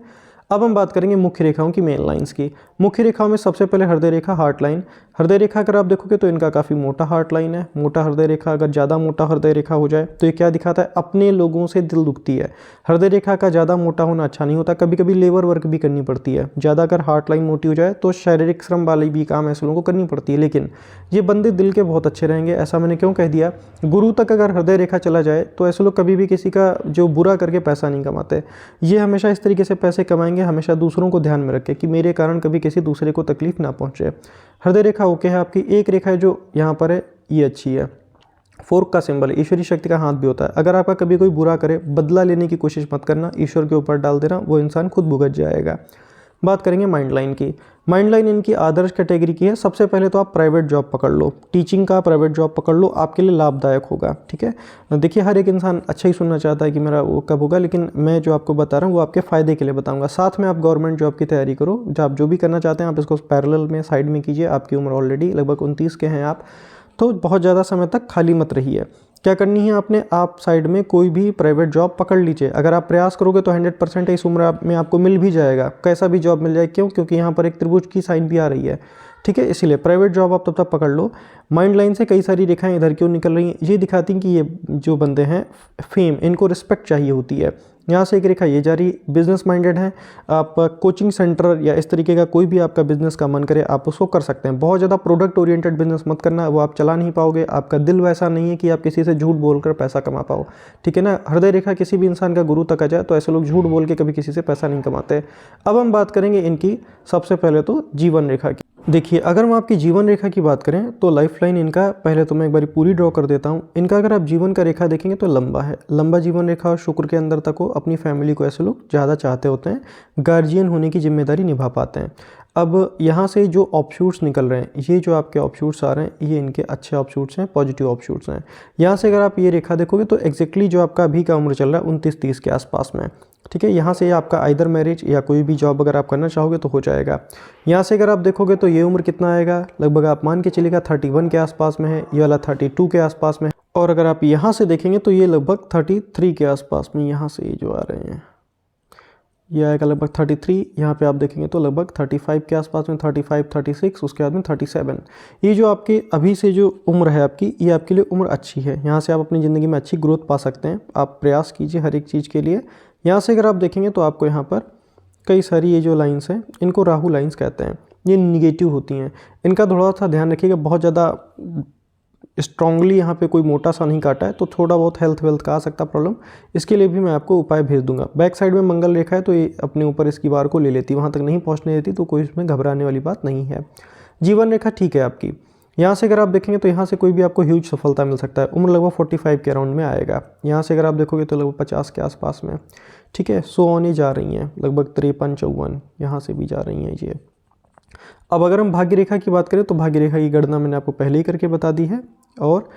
अब हम बात करेंगे मुख्य रेखाओं की, मेन लाइंस की। मुख्य रेखाओं में सबसे पहले हृदय रेखा, हार्ट लाइन। हृदय रेखा अगर आप देखोगे तो इनका काफ़ी मोटा हार्ट लाइन है, मोटा हृदय रेखा। अगर ज़्यादा मोटा हृदय रेखा हो जाए तो ये क्या दिखाता है, अपने लोगों से दिल दुखती है। हृदय रेखा का ज़्यादा मोटा होना अच्छा नहीं होता, कभी कभी लेबर वर्क भी करनी पड़ती है। ज़्यादा अगर हार्ट लाइन मोटी हो जाए तो शारीरिक श्रम वाली भी काम ऐसे लोगों को करनी पड़ती है। लेकिन ये बंदे दिल के बहुत अच्छे रहेंगे। ऐसा मैंने क्यों कह दिया, गुरु तक अगर हृदय रेखा चला जाए तो ऐसे लोग कभी भी किसी का जो बुरा करके पैसा नहीं कमाते। ये हमेशा इस तरीके से पैसे कमाएंगे, हमेशा दूसरों को ध्यान में रखें कि मेरे कारण कभी किसी दूसरे को तकलीफ ना पहुंचे। हृदय रेखा ओके है आपकी। एक रेखा है जो यहाँ पर है, ये अच्छी है, फोर्क का सिंबल, ईश्वरी शक्ति का हाथ भी होता है। अगर आपका कभी कोई बुरा करे, बदला लेने की कोशिश मत करना, ईश्वर के ऊपर डाल देना, वो इंसान खुद भुगत जाएगा। बात करेंगे माइंड लाइन की। माइंड लाइन इनकी आदर्श कैटेगरी की है। सबसे पहले तो आप प्राइवेट जॉब पकड़ लो, टीचिंग का प्राइवेट जॉब पकड़ लो, आपके लिए लाभदायक होगा। ठीक है, देखिए हर एक इंसान अच्छा ही सुनना चाहता है कि मेरा वो कब होगा, लेकिन मैं जो आपको बता रहा हूँ वो आपके फ़ायदे के लिए बताऊँगा। साथ में आप गवर्नमेंट जॉब की तैयारी करो, आप जो भी करना चाहते हैं आप इसको पैरेलल में साइड में कीजिए। आपकी उम्र ऑलरेडी लगभग 29 के हैं आप, तो बहुत ज़्यादा समय तक खाली मत रहिए। क्या करनी है आपने, आप साइड में कोई भी प्राइवेट जॉब पकड़ लीजिए। अगर आप प्रयास करोगे तो 100% इस उम्र में आपको मिल भी जाएगा, कैसा भी जॉब मिल जाए। क्यों, क्योंकि यहाँ पर एक त्रिभुज की साइन भी आ रही है। ठीक है, इसीलिए प्राइवेट जॉब आप तब तक पकड़ लो। माइंड लाइन से कई सारी रेखाएं इधर क्यों निकल रही हैं, ये दिखाती हैं कि ये जो बंदे हैं फेम, इनको रिस्पेक्ट चाहिए होती है। यहाँ से एक रेखा ये जा रही, बिजनेस माइंडेड है, आप कोचिंग सेंटर या इस तरीके का कोई भी आपका बिजनेस का मन करे आप उसको कर सकते हैं। बहुत ज़्यादा प्रोडक्ट ओरिएंटेड बिजनेस मत करना, वो आप चला नहीं पाओगे, आपका दिल वैसा नहीं है कि आप किसी से झूठ बोलकर पैसा कमा पाओ, ठीक है ना। हृदय रेखा किसी भी इंसान का गुरु तक आ जाए तो ऐसे लोग झूठ बोल के कभी किसी से पैसा नहीं कमाते। अब हम बात करेंगे इनकी सबसे पहले तो जीवन रेखा की। देखिए, अगर हम आपकी जीवन रेखा की बात करें तो लाइफ लाइन इनका पहले तो मैं एक बार पूरी ड्रॉ कर देता हूँ। इनका अगर आप जीवन का रेखा देखेंगे तो लंबा है, लंबा जीवन रेखा और शुक्र के अंदर तक हो। अपनी फैमिली को ऐसे लोग ज़्यादा चाहते होते हैं, गार्जियन होने की जिम्मेदारी निभा पाते हैं। अब यहाँ से जो ऑप्शूट्स निकल रहे हैं, ये जो आपके ऑप्शूट्स आ रहे हैं ये इनके अच्छे ऑप्शूट्स हैं, पॉजिटिव ऑप्शूट्स हैं। यहाँ से अगर आप ये रेखा देखोगे तो एग्जैक्टली जो आपका अभी का उम्र चल रहा है 29-30 के आसपास में, ठीक है। यहाँ से आपका आइदर मैरिज या कोई भी जॉब अगर आप करना चाहोगे तो हो जाएगा। यहाँ से अगर आप देखोगे तो ये उम्र कितना आएगा, लगभग आप मान के चलिएगा 31 के आसपास में है, ये वाला 32 के आसपास में है। और अगर आप यहाँ से देखेंगे तो ये लगभग 33 के आसपास में, यहाँ से ये जो आ रहे हैं ये आएगा लगभग 33। यहाँ पे आप देखेंगे तो लगभग 35 के आसपास में, 35, 36, उसके बाद में 37। ये जो आपके अभी से जो उम्र है आपकी, ये आपके लिए उम्र अच्छी है। यहाँ से आप अपनी ज़िंदगी में अच्छी ग्रोथ पा सकते हैं। आप प्रयास कीजिए हर एक चीज़ के लिए। यहाँ से अगर आप देखेंगे तो आपको यहाँ पर कई सारी ये जो लाइन्स हैं इनको राहु लाइन्स कहते हैं, ये निगेटिव होती हैं। इनका थोड़ा सा ध्यान रखिएगा, बहुत ज़्यादा स्ट्रांगली यहाँ पे कोई मोटा सा नहीं काटा है तो थोड़ा बहुत हेल्थ वेल्थ का आ सकता प्रॉब्लम, इसके लिए भी मैं आपको उपाय भेज दूंगा। बैक साइड में मंगल रेखा है तो ये अपने ऊपर इसकी बार को ले लेती, वहाँ तक नहीं पहुँचने देती, तो कोई इसमें घबराने वाली बात नहीं है। जीवन रेखा ठीक है आपकी। यहाँ से अगर आप देखेंगे तो यहाँ से कोई भी आपको ह्यूज सफलता मिल सकता है। उम्र लगभग 45 के अराउंड में आएगा। यहाँ से अगर आप देखोगे तो लगभग 50 के आसपास में, ठीक है। सो ऑन ही जा रही हैं, लगभग 53-54 यहाँ से भी जा रही हैं ये। अब अगर हम भाग्य रेखा की बात करें तो भाग्य रेखा की गणना मैंने आपको पहले ही करके बता दी है। और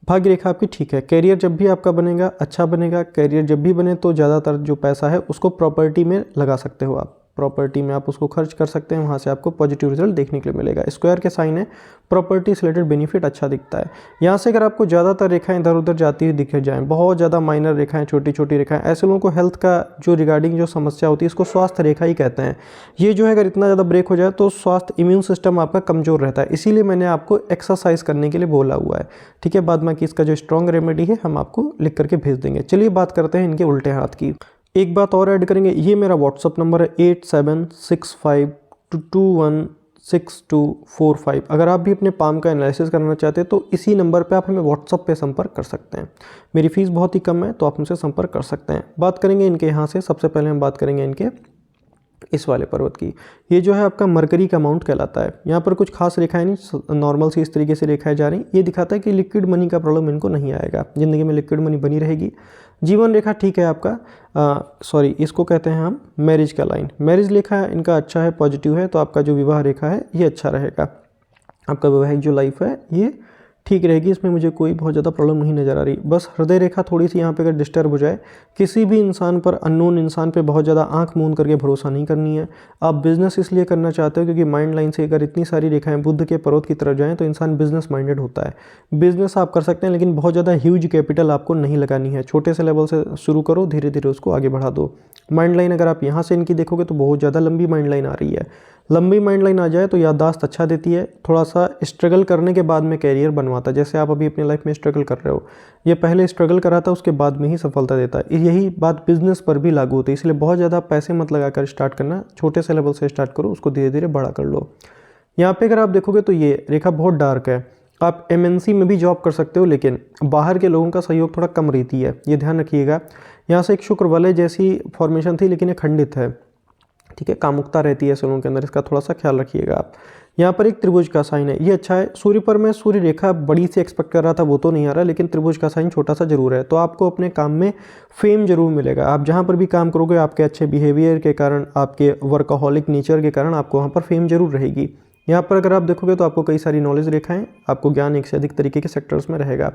भाग्य रेखा आपकी ठीक है। कैरियर जब भी आपका बनेगा अच्छा बनेगा। कैरियर जब भी बने तो ज़्यादातर जो पैसा है उसको प्रॉपर्टी में लगा सकते हो आप, प्रॉपर्टी में आप उसको खर्च कर सकते हैं, वहाँ से आपको पॉजिटिव रिजल्ट देखने के लिए मिलेगा। स्क्वायर के साइन है, प्रॉपर्टी से रिलेटेड बेनिफिट अच्छा दिखता है। यहाँ से अगर आपको ज़्यादातर रेखाएं इधर उधर जाती हुई दिख जाएँ, बहुत ज़्यादा माइनर रेखाएं, छोटी छोटी रेखाएं, ऐसे लोगों को हेल्थ का जो रिगार्डिंग जो समस्या होती है इसको स्वास्थ्य रेखा ही कहते हैं। ये जो है अगर इतना ज़्यादा ब्रेक हो जाए तो स्वास्थ्य इम्यून सिस्टम आपका कमज़ोर रहता है, इसीलिए मैंने आपको एक्सरसाइज करने के लिए बोला हुआ है, ठीक है। बाद में कि इसका जो स्ट्रॉन्ग रेमेडी है हम आपको लिख करके भेज देंगे। चलिए बात करते हैं इनके उल्टे हाथ की। एक बात और ऐड करेंगे, ये मेरा व्हाट्सअप नंबर है 8765216245। अगर आप भी अपने पाम का एनालिसिस करना चाहते हैं तो इसी नंबर पे आप हमें व्हाट्सअप पे संपर्क कर सकते हैं। मेरी फ़ीस बहुत ही कम है तो आप हमसे संपर्क कर सकते हैं। बात करेंगे इनके यहाँ से, सबसे पहले हम बात करेंगे इनके इस वाले पर्वत की। ये जो है आपका मरकरी का माउंट कहलाता है। यहाँ पर कुछ खास रेखाएं नहीं, नॉर्मल सी इस तरीके से रेखाएं जा रही। ये दिखाता है कि लिक्विड मनी का प्रॉब्लम इनको नहीं आएगा, ज़िंदगी में लिक्विड मनी बनी रहेगी। जीवन रेखा ठीक है आपका, सॉरी इसको कहते हैं हम मैरिज का लाइन। मैरिज रेखा इनका अच्छा है, पॉजिटिव है, तो आपका जो विवाह रेखा है ये अच्छा रहेगा। आपका वैवाहिक जो लाइफ है ये ठीक रहेगी, इसमें मुझे कोई बहुत ज़्यादा प्रॉब्लम नहीं नज़र आ रही। बस हृदय रेखा थोड़ी सी यहाँ पे अगर डिस्टर्ब हो जाए, किसी भी इंसान पर, अननोन इंसान पे बहुत ज़्यादा आंख मूंद करके भरोसा नहीं करनी है। आप बिज़नेस इसलिए करना चाहते हो क्योंकि माइंड लाइन से अगर इतनी सारी रेखाएं बुध के पर्वत की तरफ जाएँ तो इंसान बिजनेस माइंडेड होता है। बिजनेस आप कर सकते हैं लेकिन बहुत ज़्यादा ह्यूज कैपिटल आपको नहीं लगानी है, छोटे से लेवल से शुरू करो, धीरे धीरे उसको आगे बढ़ा दो। माइंड लाइन अगर आप यहाँ से इनकी देखोगे तो बहुत ज़्यादा लंबी माइंड लाइन आ रही है। लंबी माइंड लाइन आ जाए तो याददाश्त अच्छा देती है, थोड़ा सा स्ट्रगल करने के बाद में कैरियर बनवाता है। जैसे आप अभी अपनी लाइफ में स्ट्रगल कर रहे हो, ये पहले स्ट्रगल कराता है उसके बाद में ही सफलता देता है। यही बात बिजनेस पर भी लागू होती है, इसलिए बहुत ज़्यादा पैसे मत लगा कर स्टार्ट करना, छोटे से लेवल से स्टार्ट करो, उसको धीरे धीरे बड़ा कर लो। यहाँ पे अगर आप देखोगे तो ये रेखा बहुत डार्क है। आप MNC में भी जॉब कर सकते हो लेकिन बाहर के लोगों का सहयोग थोड़ा कम रहती है, ये ध्यान रखिएगा। यहाँ से एक शुक्र वलय जैसी फॉर्मेशन थी लेकिन ये खंडित है, ठीक है। कामुकता रहती है ऐसे लोगों के अंदर, इसका थोड़ा सा ख्याल रखिएगा आप। यहाँ पर एक त्रिभुज का साइन है, ये अच्छा है। सूर्य पर मैं सूर्य रेखा बड़ी सी एक्सपेक्ट कर रहा था, वो तो नहीं आ रहा, लेकिन त्रिभुज का साइन छोटा सा जरूर है, तो आपको अपने काम में फेम जरूर मिलेगा। आप जहाँ पर भी काम करोगे आपके अच्छे बिहेवियर के कारण, आपके वर्कaholic नेचर के कारण आपको वहाँ पर फेम जरूर रहेगी। यहाँ पर अगर आप देखोगे तो आपको कई सारी नॉलेज रेखाएं, आपको ज्ञान एक से अधिक तरीके के सेक्टर्स में रहेगा।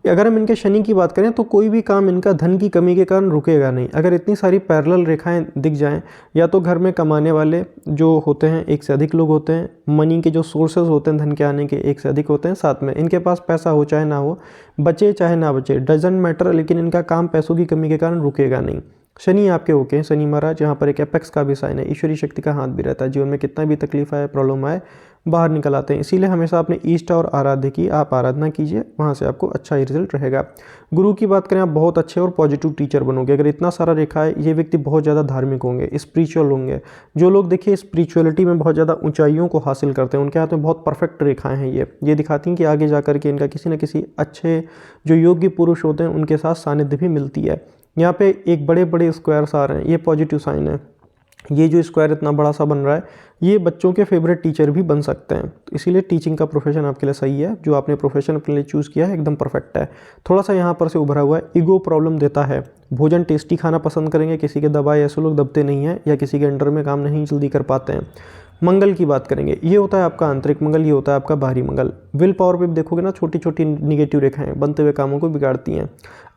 अगर हम इनके शनि की बात करें तो कोई भी काम इनका धन की कमी के कारण रुकेगा नहीं। अगर इतनी सारी पैरेलल रेखाएं दिख जाएं, या तो घर में कमाने वाले जो होते हैं एक से अधिक लोग होते हैं, मनी के जो सोर्सेज होते हैं धन के आने के एक से अधिक होते हैं, साथ में इनके पास पैसा हो चाहे ना हो, बचे चाहे ना बचे, डजेंट मैटर, लेकिन इनका काम पैसों की कमी के कारण रुकेगा नहीं। शनि आपके ओके हैं, शनि महाराज यहाँ पर एक एपेक्स का भी साइन है, ईश्वरी शक्ति का हाथ भी रहता है। जीवन में कितना भी तकलीफ आए, प्रॉब्लम आए, बाहर निकल आते हैं। इसीलिए हमेशा अपने ईष्ट और आराध्य की आप आराधना कीजिए, वहाँ से आपको अच्छा ही रिजल्ट रहेगा। गुरु की बात करें, आप बहुत अच्छे और पॉजिटिव टीचर बनोगे। अगर इतना सारा रेखा है, ये व्यक्ति बहुत ज़्यादा धार्मिक होंगे, स्पिरिचुअल होंगे। जो लोग देखिए स्पिरिचुअलिटी में बहुत ज़्यादा ऊंचाइयों को हासिल करते हैं, उनके हाथ में बहुत परफेक्ट रेखाएं हैं। ये दिखाती हैं कि आगे जाकर के इनका किसी न किसी अच्छे जो योग्य पुरुष होते हैं उनके साथ सानिध्य भी मिलती है। यहाँ पे एक बड़े बड़े स्क्वायर्स आ रहे हैं, ये पॉजिटिव साइन है। ये जो स्क्वायर इतना बड़ा सा बन रहा है, ये बच्चों के फेवरेट टीचर भी बन सकते हैं। तो इसीलिए टीचिंग का प्रोफेशन आपके लिए सही है। जो आपने प्रोफेशन अपने लिए चूज़ किया है एकदम परफेक्ट है। थोड़ा सा यहाँ पर से उभरा हुआ है, ईगो प्रॉब्लम देता है। भोजन टेस्टी खाना पसंद करेंगे, किसी के दबाए ऐसे लोग दबते नहीं हैं या किसी के अंडर में काम नहीं जल्दी कर पाते हैं। मंगल की बात करेंगे, ये होता है आपका आंतरिक मंगल, ये होता है आपका बाहरी मंगल। विल पावर पे देखोगे ना, छोटी छोटी निगेटिव रेखाएं बनते हुए कामों को बिगाड़ती हैं।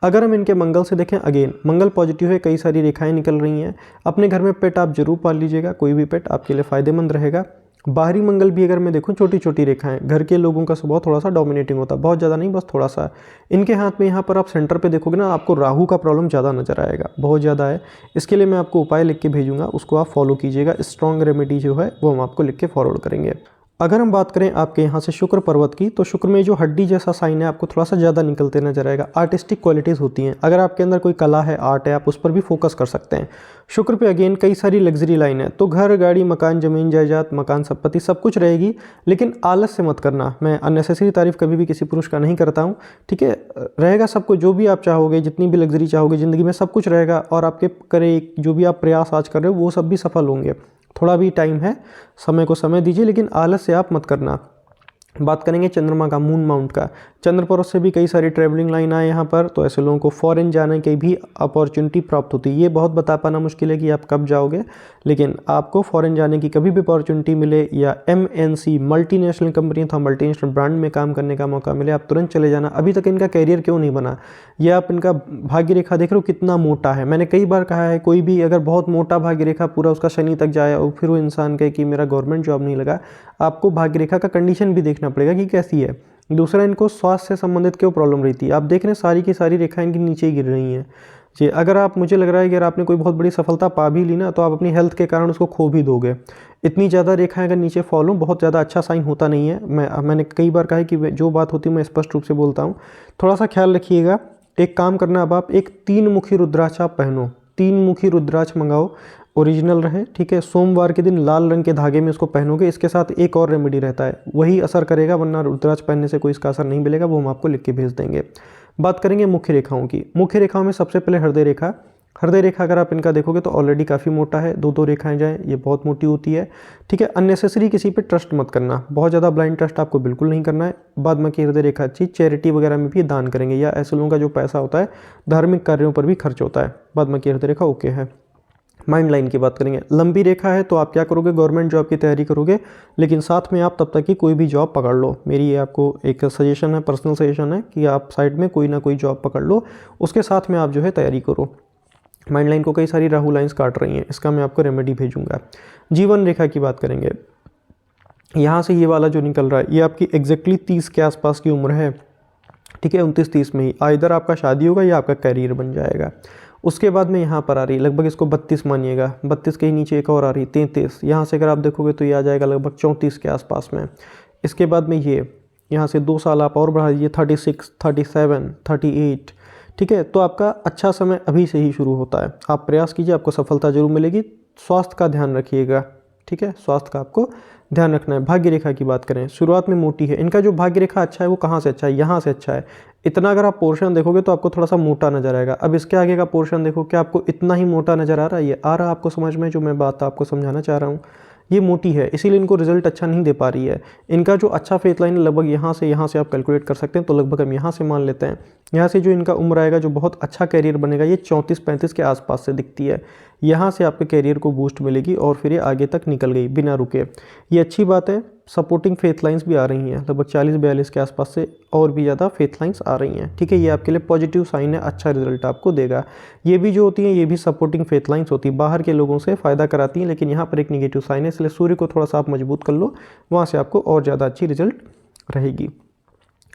अगर हम इनके मंगल से देखें, अगेन मंगल पॉजिटिव है, कई सारी रेखाएं निकल रही हैं। अपने घर में पेट आप जरूर पाल लीजिएगा, कोई भी पेट आपके लिए फ़ायदेमंद रहेगा। बाहरी मंगल भी अगर मैं देखूं, छोटी छोटी रेखाएं, घर के लोगों का स्वभाव थोड़ा सा डोमिनेटिंग होता है, बहुत ज़्यादा नहीं, बस थोड़ा सा। इनके हाथ में यहाँ पर आप सेंटर पे देखोगे ना, आपको राहु का प्रॉब्लम ज़्यादा नजर आएगा, बहुत ज़्यादा है। इसके लिए मैं आपको उपाय लिख के भेजूंगा, उसको आप फॉलो कीजिएगा। स्ट्रॉन्ग रेमेडी जो है वो हम आपको लिख के फॉरवर्ड करेंगे। अगर हम बात करें आपके यहाँ से शुक्र पर्वत की, तो शुक्र में जो हड्डी जैसा साइन है आपको थोड़ा सा ज़्यादा निकलते नजर आएगा। आर्टिस्टिक क्वालिटीज़ होती हैं, अगर आपके अंदर कोई कला है, आर्ट है, आप उस पर भी फोकस कर सकते हैं। शुक्र पे अगेन कई सारी लग्जरी लाइन है, तो घर, गाड़ी, मकान, जमीन जायदाद, मकान संपत्ति सब कुछ रहेगी, लेकिन आलस से मत करना। मैं अननेसेसरी तारीफ कभी भी किसी पुरुष का नहीं करता हूँ, ठीक है। रहेगा सब कुछ, जो भी आप चाहोगे, जितनी भी लग्जरी चाहोगे ज़िंदगी में, सब कुछ रहेगा। और आपके करे जो भी आप प्रयास आज कर रहे हो वो सब भी सफल होंगे। थोड़ा भी टाइम है, समय को समय दीजिए, लेकिन आलस से आप मत करना। बात करेंगे चंद्रमा का, मून माउंट का। चंद्र पर्वत से भी कई सारी ट्रैवलिंग लाइन आए यहाँ पर, तो ऐसे लोगों को फॉरेन जाने की भी अपॉर्चुनिटी प्राप्त होती है। ये बहुत बता पाना मुश्किल है कि आप कब जाओगे, लेकिन आपको फॉरेन जाने की कभी भी अपॉर्चुनिटी मिले, या MNC मल्टीनेशनल कंपनी अथवा मल्टीनेशनल ब्रांड में काम करने का मौका मिले, आप तुरंत चले जाना। अभी तक इनका कैरियर क्यों नहीं बना, ये आप इनका भाग्य रेखा देख रहे हो कितना मोटा है। मैंने कई बार कहा है, कोई भी अगर बहुत मोटा भाग्य रेखा पूरा उसका शनि तक जाए और फिर वो इंसान कहे कि मेरा गवर्नमेंट जॉब नहीं लगा, आपको भाग्य रेखा का कंडीशन भी देखना पड़ेगा कि कैसी है। दूसरा, इनको स्वास्थ्य से संबंधित क्यों प्रॉब्लम रहती है। आप देख रहे हैं सारी की सारी रेखाएं इनकी नीचे ही गिर रही हैं जी। अगर आप, मुझे लग रहा है कि अगर आपने कोई बहुत बड़ी सफलता पा भी ली ना, तो आप अपनी हेल्थ के कारण उसको खो भी दोगे। इतनी ज़्यादा रेखाएं अगर नीचे फॉल हो, बहुत ज़्यादा अच्छा साइन होता नहीं है। मैंने कई बार कहा है कि जो बात होती है मैं स्पष्ट रूप से बोलता हूँ, थोड़ा सा ख्याल रखिएगा। एक काम करना, अब आप एक 3 मुखी रुद्राक्ष आप पहनो, 3 मुखी रुद्राक्ष मंगाओ, ओरिजिनल रहे, ठीक है। सोमवार के दिन लाल रंग के धागे में इसको पहनोगे। इसके साथ एक और रेमेडी रहता है, वही असर करेगा, वरना रुद्राक्ष पहनने से कोई इसका असर नहीं मिलेगा, वो हम आपको लिख के भेज देंगे। बात करेंगे मुख्य रेखाओं की। मुख्य रेखाओं में सबसे पहले हृदय रेखा। हृदय रेखा अगर आप इनका देखोगे तो ऑलरेडी काफ़ी मोटा है, 2-2 रेखाएं जाएँ, ये बहुत मोटी होती है, ठीक है। अननेसेसरी किसी पे ट्रस्ट मत करना, बहुत ज़्यादा ब्लाइंड ट्रस्ट आपको बिल्कुल नहीं करना है। बाद में की हृदय रेखा अच्छी, चैरिटी वगैरह में भी दान करेंगे, या ऐसे लोगों का जो पैसा होता है धार्मिक कार्यों पर भी खर्च होता है। बाद में की हृदय रेखा ओके है। माइंड लाइन की बात करेंगे, लंबी रेखा है तो आप क्या करोगे, गवर्नमेंट जॉब की तैयारी करोगे, लेकिन साथ में आप तब तक की कोई भी जॉब पकड़ लो। मेरी ये आपको एक सजेशन है, पर्सनल सजेशन है कि आप साइड में कोई ना कोई जॉब पकड़ लो, उसके साथ में आप जो है तैयारी करो। माइंड लाइन को कई सारी राहु लाइन्स काट रही हैं, इसका मैं आपको रेमेडी भेजूंगा। जीवन रेखा की बात करेंगे, यहाँ से ये वाला जो निकल रहा है, ये आपकी एग्जैक्टली 30 के आसपास की उम्र है, ठीक है। 29-30 में ही इधर आपका शादी होगा या आपका कैरियर बन जाएगा। उसके बाद में यहाँ पर आ रही लगभग, इसको 32 मानिएगा, 32 के ही नीचे एक और आ रही 33, यहाँ से अगर आप देखोगे तो ये आ जाएगा लगभग 34 के आसपास में। इसके बाद में ये यहाँ से 2 साल आप और बढ़ा दीजिए, 36, 37, 38, ठीक है। तो आपका अच्छा समय अभी से ही शुरू होता है, आप प्रयास कीजिए, आपको सफलता जरूर मिलेगी। स्वास्थ्य का ध्यान रखिएगा, ठीक है, स्वास्थ्य का आपको ध्यान रखना है। भाग्य रेखा की बात करें, शुरुआत में मोटी है, इनका जो भाग्य रेखा अच्छा है वो कहाँ से अच्छा है, यहाँ से अच्छा है। इतना अगर आप पोर्शन देखोगे तो आपको थोड़ा सा मोटा नजर आएगा। अब इसके आगे का पोर्शन देखो, क्या आपको इतना ही मोटा नजर आ रहा है, ये आ रहा है आपको समझ में, जो मैं बात आपको समझाना चाह रहा हूँ। ये मोटी है, इसीलिए इनको रिजल्ट अच्छा नहीं दे पा रही है। इनका जो अच्छा फेथ लाइन लगभग यहाँ से आप कैलकुलेट कर सकते हैं, तो लगभग हम यहाँ से मान लेते हैं। यहाँ से जो इनका उम्र आएगा, जो बहुत अच्छा कैरियर बनेगा, ये 34-35 के आसपास से दिखती है। यहाँ से आपके कैरियर को बूस्ट मिलेगी और फिर ये आगे तक निकल गई बिना रुके, ये अच्छी बात है। सपोर्टिंग फेथ लाइंस भी आ रही हैं, लगभग 40-42 के आसपास से और भी ज़्यादा फेथ लाइंस आ रही हैं, ठीक है। ये आपके लिए पॉजिटिव साइन है, अच्छा रिजल्ट आपको देगा। ये भी जो होती हैं, ये भी सपोर्टिंग फेथ लाइंस होती है, बाहर के लोगों से फ़ायदा कराती हैं, लेकिन यहाँ पर एक निगेटिव साइन है, इसलिए सूर्य को थोड़ा सा आप मजबूत कर लो, वहाँ से आपको और ज़्यादा अच्छी रिजल्ट रहेगी।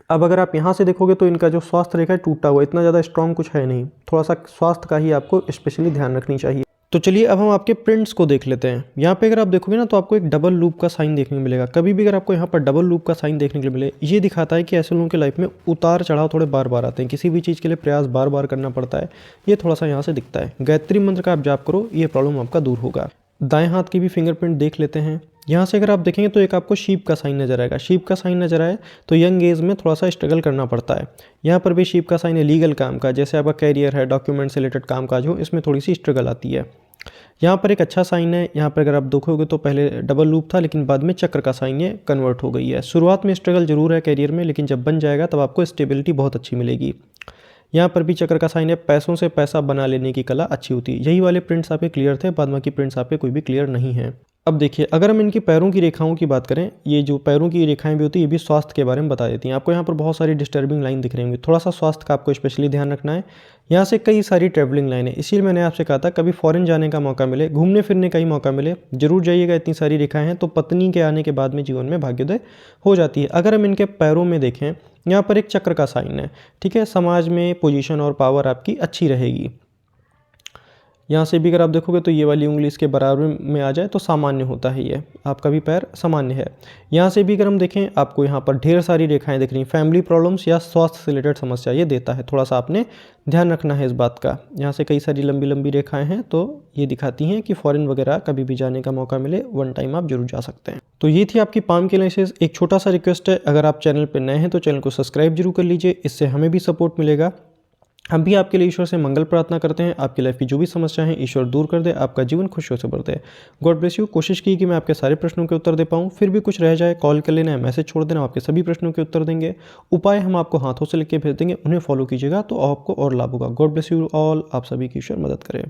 अब अगर आप यहाँ से देखोगे तो इनका जो स्वास्थ्य रेखा है टूटा हुआ, इतना ज़्यादा स्ट्रॉन्ग कुछ है नहीं, थोड़ा सा स्वास्थ्य का ही आपको स्पेशली ध्यान रखनी चाहिए। तो चलिए अब हम आपके प्रिंट्स को देख लेते हैं। यहाँ पे अगर आप देखोगे ना तो आपको एक डबल लूप का साइन देखने को मिलेगा। कभी भी अगर आपको यहाँ पर डबल लूप का साइन देखने के लिए मिले, ये दिखाता है कि ऐसे लोगों के लाइफ में उतार चढ़ाव थोड़े बार बार आते हैं, किसी भी चीज़ के लिए प्रयास बार बार करना पड़ता है, ये थोड़ा सा यहाँ से दिखता है। गायत्री मंत्र का आप जाप करो, ये प्रॉब्लम आपका दूर होगा। दाएं हाथ की भी फिंगरप्रिंट देख लेते हैं। यहाँ से अगर आप देखेंगे तो एक आपको शीप का साइन नजर आएगा। शीप का साइन नजर आए तो यंग एज में थोड़ा सा स्ट्रगल करना पड़ता है। यहाँ पर भी शीप का साइन है लीगल काम का, जैसे आपका कैरियर है, डॉक्यूमेंट से रिलेटेड काम काज हो, इसमें थोड़ी सी स्ट्रगल आती है। यहाँ पर एक अच्छा साइन है। यहाँ पर अगर आप देखोगे तो पहले डबल लूप था, लेकिन बाद में चक्र का साइन ये कन्वर्ट हो गई है। शुरुआत में स्ट्रगल जरूर है कैरियर में, लेकिन जब बन जाएगा तब आपको स्टेबिलिटी बहुत अच्छी मिलेगी। यहाँ पर भी चक्र का साइन है। पैसों से पैसा बना लेने की कला अच्छी होती है। यही वाले प्रिंट्स आपके क्लियर थे, बाद बाकी प्रिंट्स आपके कोई भी क्लियर नहीं है। अब देखिए अगर हम इनकी पैरों की रेखाओं की बात करें, ये जो पैरों की रेखाएं भी होती है ये भी स्वास्थ्य के बारे में बता देती हैं। आपको यहाँ पर बहुत सारी डिस्टर्बिंग लाइन दिख रही होंगी, थोड़ा सा स्वास्थ्य का आपको स्पेशली ध्यान रखना है। यहाँ से कई सारी ट्रैवलिंग लाइन है, इसीलिए मैंने आपसे कहा था कभी फॉरेन जाने का मौका मिले, घूमने फिरने का ही मौका मिले, जरूर जाइएगा। इतनी सारी रेखाएं हैं तो पत्नी के आने के बाद में जीवन में भाग्योदय हो जाती है। अगर हम इनके पैरों में देखें, यहाँ पर एक चक्र का साइन है, ठीक है। समाज में पोजीशन और पावर आपकी अच्छी रहेगी। यहाँ से भी अगर आप देखोगे तो ये वाली उंगली इसके बराबर में आ जाए तो सामान्य होता है, ये आपका भी पैर सामान्य है। यहाँ से भी अगर हम देखें, आपको यहाँ पर ढेर सारी रेखाएं दिख रही हैं, फैमिली प्रॉब्लम्स या स्वास्थ्य से रिलेटेड समस्या ये देता है, थोड़ा सा आपने ध्यान रखना है इस बात का। यहाँ से कई सारी लंबी लंबी रेखाएं हैं तो ये दिखाती हैं कि फॉरेन वगैरह कभी भी जाने का मौका मिले, वन टाइम आप जरूर जा सकते हैं। तो ये थी आपकी पाम की एनालिसिस। एक छोटा सा रिक्वेस्ट है, अगर आप चैनल पर नए हैं तो चैनल को सब्सक्राइब जरूर कर लीजिए, इससे हमें भी सपोर्ट मिलेगा। हम भी आपके लिए ईश्वर से मंगल प्रार्थना करते हैं, आपकी लाइफ की जो भी समस्याएं हैं ईश्वर दूर कर दे, आपका जीवन खुशियों से भर दे। God bless you. कोशिश की कि मैं आपके सारे प्रश्नों के उत्तर दे पाऊँ, फिर भी कुछ रह जाए कॉल कर लेना है, मैसेज छोड़ देना, आपके सभी प्रश्नों के उत्तर देंगे। उपाय हम आपको हाथों से लिख के भेज देंगे, उन्हें फॉलो कीजिएगा तो आपको और लाभ होगा। God bless you all. आप सभी की ईश्वर मदद करें।